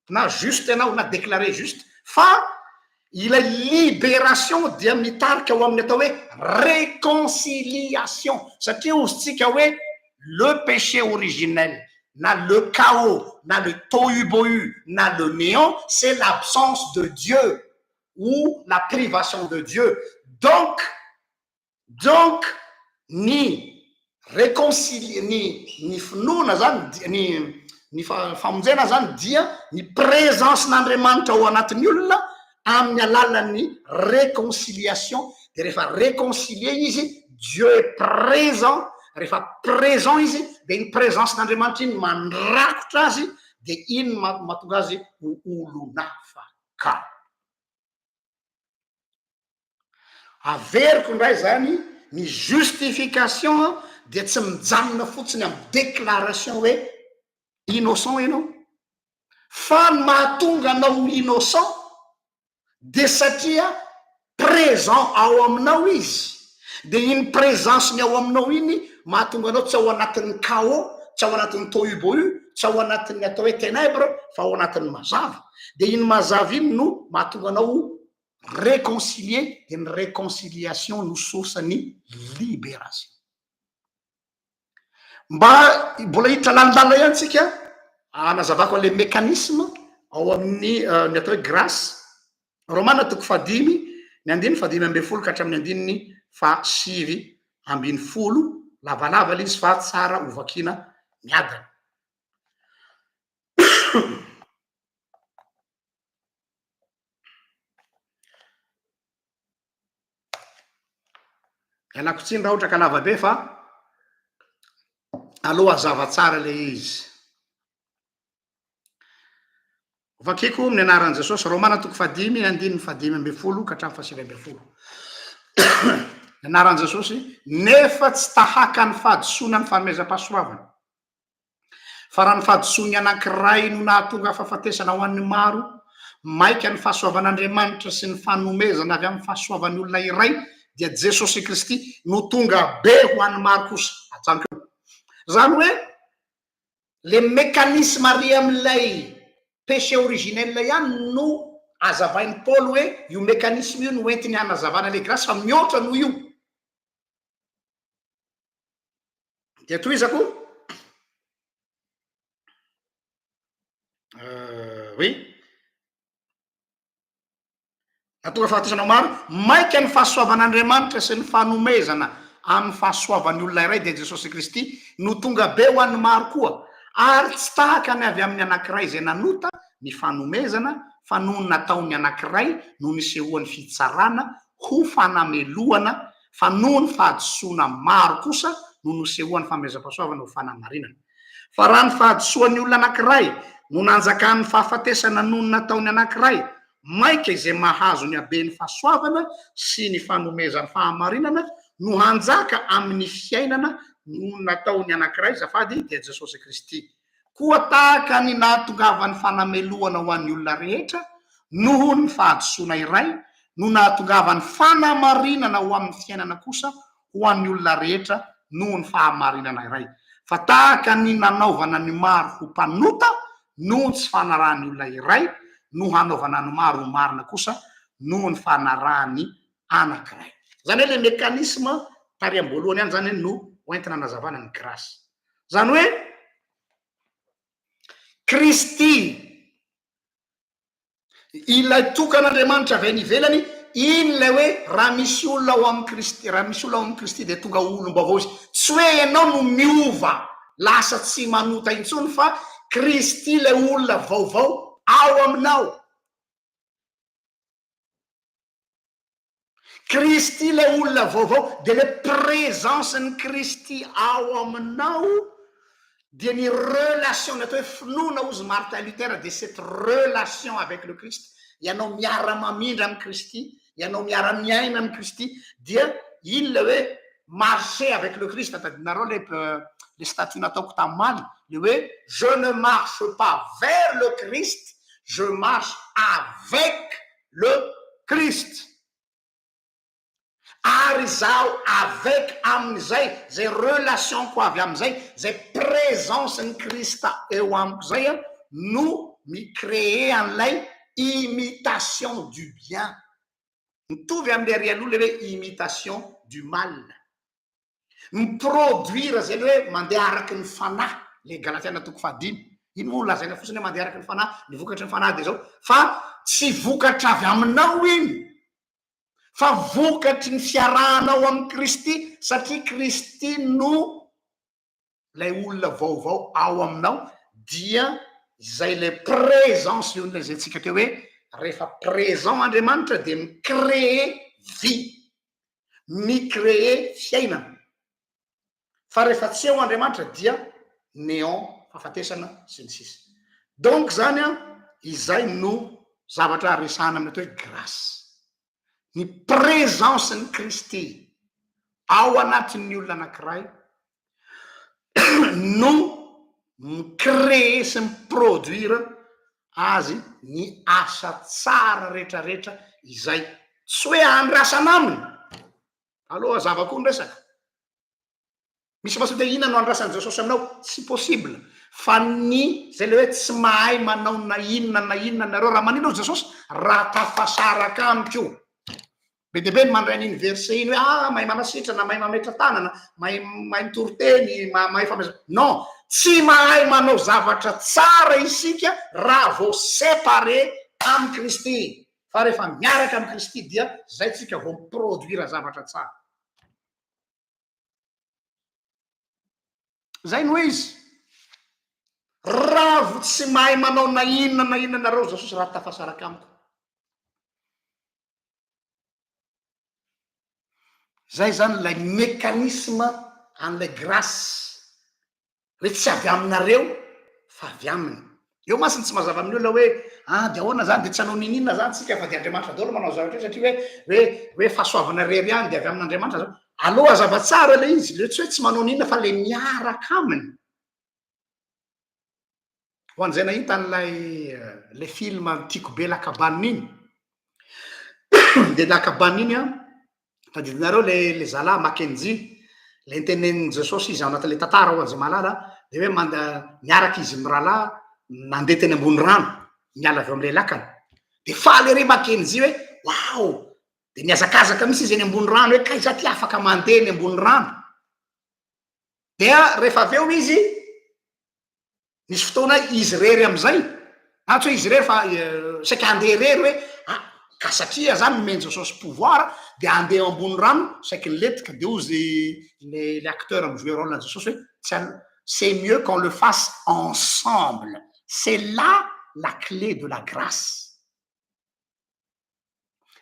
na juste ianao na déclaré juste, fa ilay libération dia mitarika ao amin'ny atao hoe réconciliation. Satria ozytsika hoe le péché originel, na le chaos, na le tohu-bohu, na le néant, c'est l'absence de Dieu ou la privation de Dieu. Donc ni réconcilier ni finoana zany ny famonjena zany dia ny présence n'Andriamanitra ao anatin'ny olona amin'ny alalan'ny réconciliation. De rehefa réconcilier izy, Dieu est présent. Rehefa présent izy de ny présence n'Andriamanitra iny mandrakotra azy de iny mahatonga azy ho olon'afaka. Averiko ndray zany ny justification dia tsy mijanona fotsiny amin'ny déclaration hoe innocent ianao, fa mahatonga anao innocent de satria présent ao aminao izy. De iny présence ny ao aminao iny mahatonga anao tsy ao anatin'ny chaos, tsy ao anatin'ny tohu-bohu, tsy ao anatin'ny atao hoe ténèbre, fa ao anatin'ny mazava. De iny mazava iny no mahatonga anao réconcilier, de ny réconciliation no source ny libération. Mba mbola hiditra lalindala ihany tsika anazavako le mécanisme ao amin'ny ny atao hoe grâce. Romana toko 5 ny 5:10 ka hatramin'ny 5:10 lavalava izy fa tsara ovakina miadana. Ialako tsiny raha ohatra ka lava be fa aloha azava tsara le izy. Vakiko amin'ny anaran'i Jesosy, Romana toko 5 ny 5:10 ka hatramin'ny 7:20. Ny anaran'i Jesosy, nefa tsy tahaka ny fahadisoana ny fanomezam-pahasoavana. Fa raha ny fahadisoany anankiray no nahatonga fahafatesana ho an'ny maro, maika ny fahasoavan'Andriamanitra sy ny fanomezana avy amin'ny fahasoavan'ny olona iray, dia Jesosy Kristy no tonga be ho an'ny maro kosa. Ajanoko zany hoe le mécanisme ary amin'ilay péché originel ihany no azavain'ny Paul hoe io mécanisme io no entiny hanazavana le grâce fa mihoatra noho io. Dia toizako oui, natonga fahafatesana maro, maika ny fahasoavan'Andriamanitra sy ny fanomezana amin'ny fahasoavan'ny olona iray dia Jesosy Kristy no tonga be ho an'ny maro koa, ary tsy tahaka ny avy amin'ny anankiray izay nanota ny fanomezana, fa noho ny nataony anankiray no nisehoan'ny fitsarana ho fanameloana, fa noho ny fahadisoana maro kosa no nisehoan'ny fanomezam-pahasoavana ho fanamarinana. Fa raha ny fahadisoan'ny olona anankiray no nanjakan'ny fahafatesana noho ny nataony anankiray, maika izay mahazo ny abeny fahasoavana sy ny fanomezany fahamarinana no hanjaka amin'ny fiainana no nataony anankiray zafady dia Jesosy Kristy. Koa tahaka ny nahatongavany fanameloana ho an'ny olona rehetra noho ny fahadisoana iray no nahatongavany fanamarinana ho amin'ny fiainana kosa ho an'ny olona rehetra noho ny fahamarinana iray. Fa tahaka ny nanaovana ny maro ho mpanota noho tsy fanarahany olona iray no hanaovana ny maro ho marina kosa noho ny fanarahany anankiray. Zany hoe le mekanisme tary am-boalohany any zany no hoentina nazavana ny grâce. Zany hoe Kristy ilay tokan'Andriamanitra avy any ivelany, iny lay hoe raha misy olona ao amin'ny Kristy, raha misy olona ao amin'ny Kristy dia tonga olom-baovao izy. Tsy hoe ianao no miova lasa tsy manota intsony fa Kristy lay olona vaovao ao aminao. Kristy lay olona vaovao dia le présence ny Kristy ao aminao dia ny relation natao hoe finoana ozy Martin Luther de cette relation avec le Christ. Ianao miara-mamindra amin'ny Kristy, ianao miara-miaina amin'ny Kristy dia iny le hoe marcher avec le Christ. Tadinareo le statut nataoko tamin'ny le hoe je ne marche pas vers le Christ, je marche avec le Christ. Ary zaho avec amin'izay zay relation ko avy amin'izay zay présence ny Krista eo amiko zay no micréer an'ilay imitation du bien. Mitovy amin'le rian'olona hoe imitation du mal. Miproduire zay hoe mandeha araky ny fanahy, le Galatiana toko 5. Iny moa lazaina fotsiny hoe mandeha araky ny fanahy, ny vokatry ny fanahy de zao, fa tsy vokatra avy aminao iny. Fa vokatry ny fiarahanao amin'ny Kristy satria Kristy no lay olona vaovao ao aminao dia izay le présence io le zay tsika teo hoe rehefa présent Andriamanitra dia micréer vie, micréer fiainana. Fa rehefa tsy eo Andriamanitra dia néant, fahafatesana sy ny sisa. Donc zany izay no zavatra resahana amin'ny atao hoe grâce. Ny présence ny Kristy ao anatin'ny olona anankiray no micréer sy miproduire azy ny asa tsara rehetrarehetra izay tsy hoe andrasana aminy. Aloha zava-koa ny resaka. Misy mahaso dia inona no andrasan'i Jesosy aminao? Tsy possible. Fa ny zay le hoe tsy mahay manao na inona nareo raha manino Jesosy raha tafasaraka amiko. Be dia be ny mandray an'iny verset iny hoe mahay manasitra na mahay mametra tanana, mahay mitoriteny, mahay famezana. Non, tsy mahay manao zavatra tsara isika raha vao séparé amin'ny Kristy. Fa rehefa miaraka amin'ny Kristy dia zay tsika vao miproduire zavatra tsara. Zay no izy. Raha vo tsy mahay manao na inona nareo Jesosy raha tafasaraka amiko. Zay zany lay mécanisme an'ilay grâce hoe tsy avy aminareo fa avy aminy. Eo masiny tsy mazava amin'ny olona hoe dia ahoana zany dia tsy hanao ninina zany tsika fa dia Andriamanitra daholo manao zavatra satria hoe fahasoavana rery any dia avy amin'Andriamanitra zao. Aloha azava tsara le izy, le tsy hoe tsy manao ninina fa le miaraka aminy. Ho an'izay nahita an'ilay le film tiako be lakabanina iny. Dia lakabanina iny tadidinareo le zala Mackenzie, le ntenenin'i Jesosy izy ao anatin'le tantara ho an'izay malala dia hoe miaraka izy mirahalahy nandeha teny ambony rano miala avy amin'ilay lakana. Dia faly ery Mackenzie hoe wow, dia miazakazaka misy izy eny ambony rano hoe kaiza ty afaka mandeha eny ambony rano. Dia rehefa avy eo izy misy fotoana izy rery amin'izay, tsy hoe izy rery fa saika andeha rery hoe ka satria zany nomeny Jesosy pouvoir dia andeha ambony rano saiky niletika dia ozy le acteur mijouer rôle na Jesosy hoe c'est mieux qu'on le fasse ensemble. C'est là la clé de la grâce.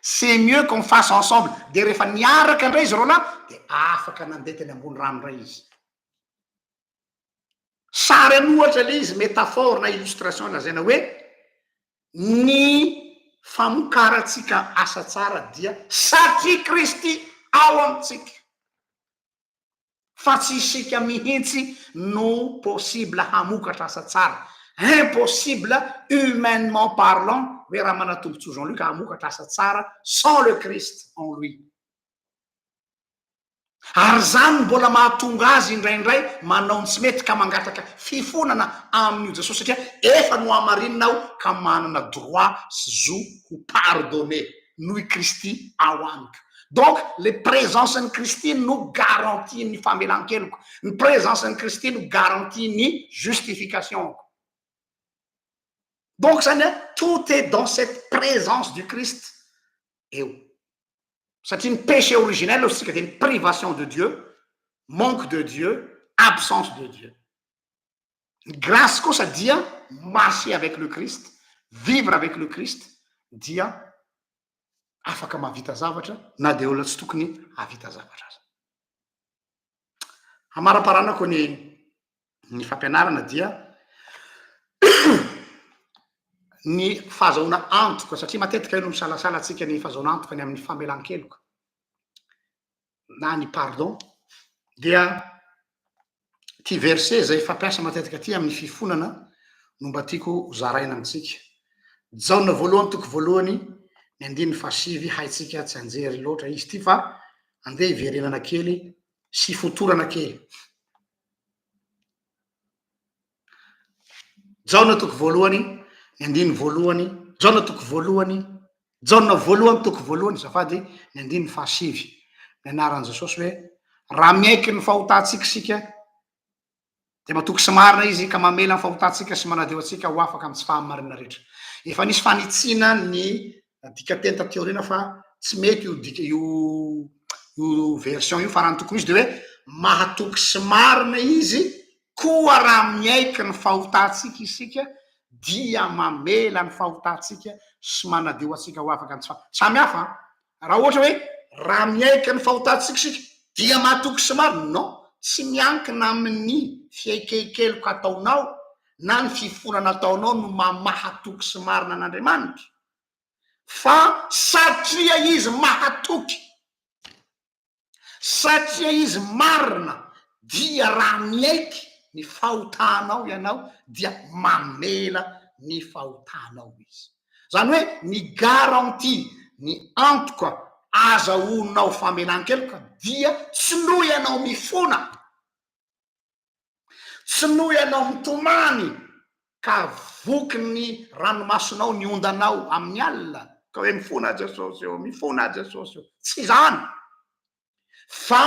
C'est mieux qu'on fasse ensemble. Dia rehefa niaraka indray izy rola dia afaka nandeha teny ambony rano indray izy. Sary any ohatra le izy métaphore na illustration lazaina hoe ny famokaratsika asa tsara dia satria Kristy ao amitsika, fa tsy isika mihitsy no possible hamokatra asa tsara. Impossible humainement parlant hoe raha manatombotso Jean-Luc hamokatra asa tsara sans le Christ en lui. Ary zany mbola mahatonga azy indraindray manao ny tsy mety ka mangataka fifonana amin'io Jesosy satria efa no amarinina ao ka manana droit sy zo ho pardonné noho i Kristy ao amiko. Donc le présence ny Kristy no garantie ny famelan-keloko, ny présence ny Kristy no garantie ny justification. Donc zany tout est dans cette présence du Christ eo. Satria ny péché originel osika dia ny privation de Dieu, manque de Dieu, absence de Dieu. Ny grâce kosa dia marcher avec le Christ, vivre avec le Christ dia afaka mahavita zavatra na dia olona tsy tokony havita zavatra azy. Amaraparanako ny fampianarana dia ny fahazahoana antoka, satria matetika io no misalasala antsika ny fahazahoana antoka ny amin'ny famelan-keloko na ny pardon, dia ty verset zay fampiasa matetika ty amin'ny fifonana no mba tiako zaraina amitsika. Jaona voalohany toko voalohany ny 5:7 haitsika tsy anjery loatra izy ty fa andeha iverenana kely sy fotorana kely. Jaona toko voalohany ny 2 Jaona toko voalohany, Jaona voalohany toko voalohany zafady ny 5:7 ny anaran'i Jesosy hoe raha miaiky ny fahotantsika sika dia matoky sy marina izy ka mamela ny fahotantsika sy manadeo antsika ho afaka amin'ny tsy fahamarinana rehetra. Efa nisy fanitsina ny dikateny taty aoriana fa tsy mety io version io fa raha ny tokony izy dia hoe mahatoky sy marina izy koa raha miaiky ny fahotantsika isika dia mamela ny fahotantsika sy manadeo antsika ho afaka amin'ny samy hafa. Raha ohatra hoe raha miaiky ny fahotantsika isika dia mahatoky sy marina, non, tsy miankina amin'ny fiaikekeloko ataonao na ny fifonana ataonao no mahatoky sy marina an'Andriamanitra, fa satria izy mahatoky, satria izy marina dia raha miaiky ny fahotanao ianao dia mamela ny fahotanao izy. Zany hoe ny garantie, ny antoka azahoanao famelan-keloka dia tsy noho ianao mifona, tsy noho ianao mitomany ka voky ny ranomasonao ny ondanao amin'ny alina ka hoe mifona Jesosy eo, mifona Jesosy eo, tsy zany, fa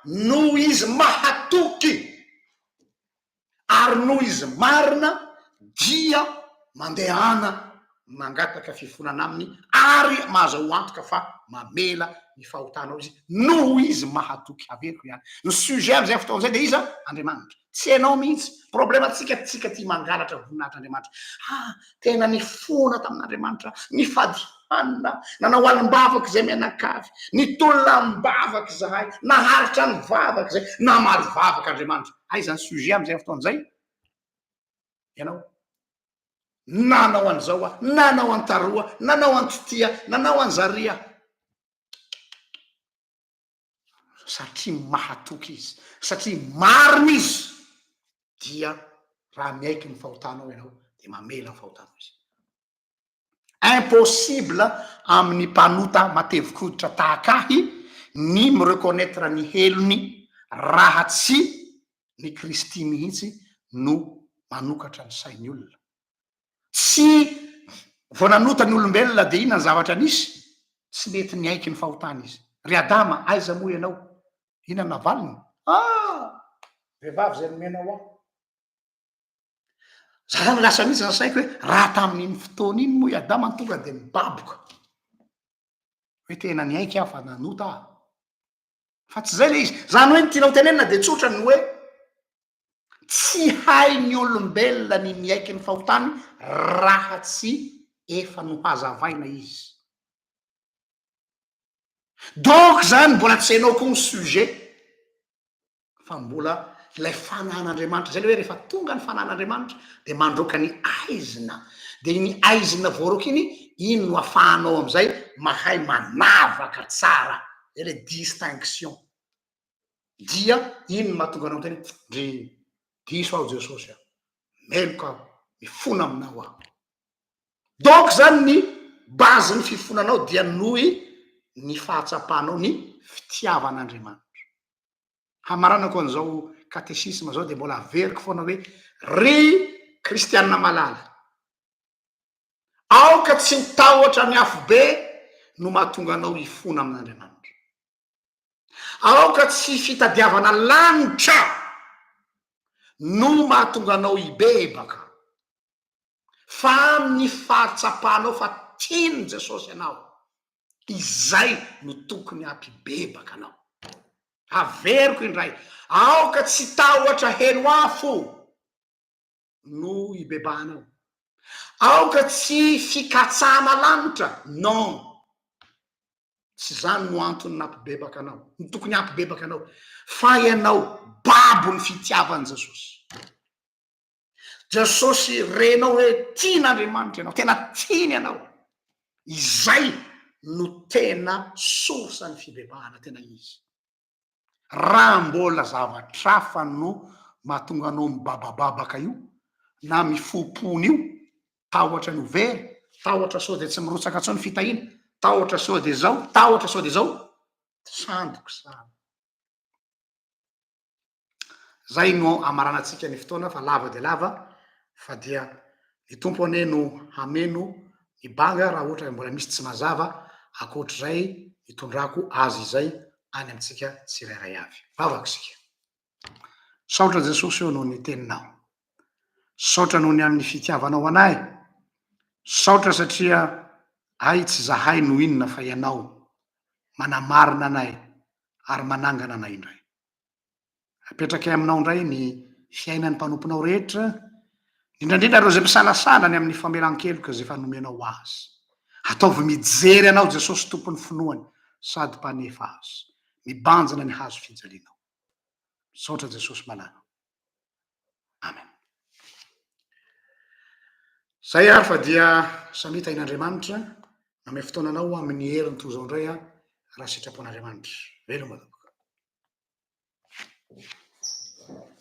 noho izy mahatoky ary noho izy marina dia mandehana mangataka fifonana aminy ary mahazaho antoka fa mamela ny fahotanao izy noho izy mahatoky averiko ihany. Ny sujet am'izay fotoan'izay dia iza Andriamanitra, tsy ianao mihitsy. Problème tsika ty mangalatra voninahitr'Andriamanitra. Tena nifona tamin'Andriamanitra, nifady hanina, nanao alim-bavaka zay mianakavy, nitolona-mbavaka zahay, naharitra ny vavaka zay, namaly vavaka Andriamanitra. Aiza ny sujet am'izay fotoan'izay? Ianao nanao an'izao aho, nanao antaroa, nanao antotia, nanao anzaria, satria mahatoky izy, satria marina izy dia raha miaiky ny fahotanao ianao dia mamela ny fahotanao izy. Impossible amin'ny mpanota matevikoditra tahak'ahy ny mireconnaître ny helony raha tsy ny Kristy mihitsy no manokatra ny sain'ny olona. Tsy vao nanota ny olombelona dia inona ny zavatra nisy, tsy mety niaiky ny fahotana izy. Ry Adama, aiza moa ianao? Inona navaliny? Vehivavy zay nomenao aho. Zany lasa mihitsy ny saiko hoe raha tamin'iny fotoana iny moa i Adama ny tonga dia mibaboka hoe tena niaiky aho fa nanota aho. Fa tsy zay le izy. Zany hoe ny tianao tenenina dia tsotra ny hoe tsy hainy olombelona ny miaiky ny fahotany raha tsy efa nohazavaina izy. Donc zany mbola tsy hainao koa ny sujet fa mbola ilay fanan'Andriamanitra. Zay le hoe rehefa tonga ny fanan'Andriamanitra dia mandroaka ny aizina, dia ny aizina voaroka iny ino no afahanao am'izay mahay manavaka tsara le distinction dia ino no mahatonga anao teny ndry diso aho Jesosy aho meloka aho mifona aminao aho donc zany ny bazy ny fifonanao dia nohy ny fahatsapanao ny fitiavan'Andriamanitra hamaranako an'izao katesisma zao de mbola averiko foana hoe ry kristianina malala aoka tsy mitahotra ny afo be no mahatonga anao hifona amin'Andriamanitra aoka tsy fitadiavana lanitra no mahatonga anao hibebaka fa amin'ny fahatsapanao fa tiany Jesosy anao izay no tokony hampibebaka anao averiko indray aoka tsy tahotra heno afo no hibebahanao aoka tsy fikatsana lanitra non tsy zany no antony nampibebaka anao ny tokony hampibebaka anao fa ianao babo ny fitiavan'i Jesosy renao hoe tian'Andriamanitra ianao tena tiany ianao izay no tena source ny fibebahana tena izy raha mbola zavatrafa no mahatonga anao mibabababaka io na mifopony io tahotra ny overy tahotra sao de tsy mirotsaka tsao ny fitahina tahotra sao de zao tahotra sao de zao sandoko sana zay no amaranantsika ny fotoana fa lava de lava fa dia ny tompo ane no hameno ny banga raha ohatra mbola misy tsy mazava akoatr'izay hitondrako azy izay any amitsika tsirairay avy vavaka sika saotra Jesosy eo noho ny teninao saotra noho ny amin'ny fitiavanao anay saotra satria ay tsy zahay no inona fa ianao manamarina anay ary manangana anay indray apetraky aminao indray ny fiainan'ny mpanomponao rehetra indrandrindra reo zay mpisanasana amin'ny famelan-keloka zay fa nomenao azy ataovy mijery anao Jesosy tompony finoany sady mpanefa azy mibanjana ny hazo fijalianao saotra Jesosy malana amen zay ary fa dia samita in'Andriamanitra name fotoananao amin'ny heriny toy zao indray raha sitrapon'Andriamanitra veloma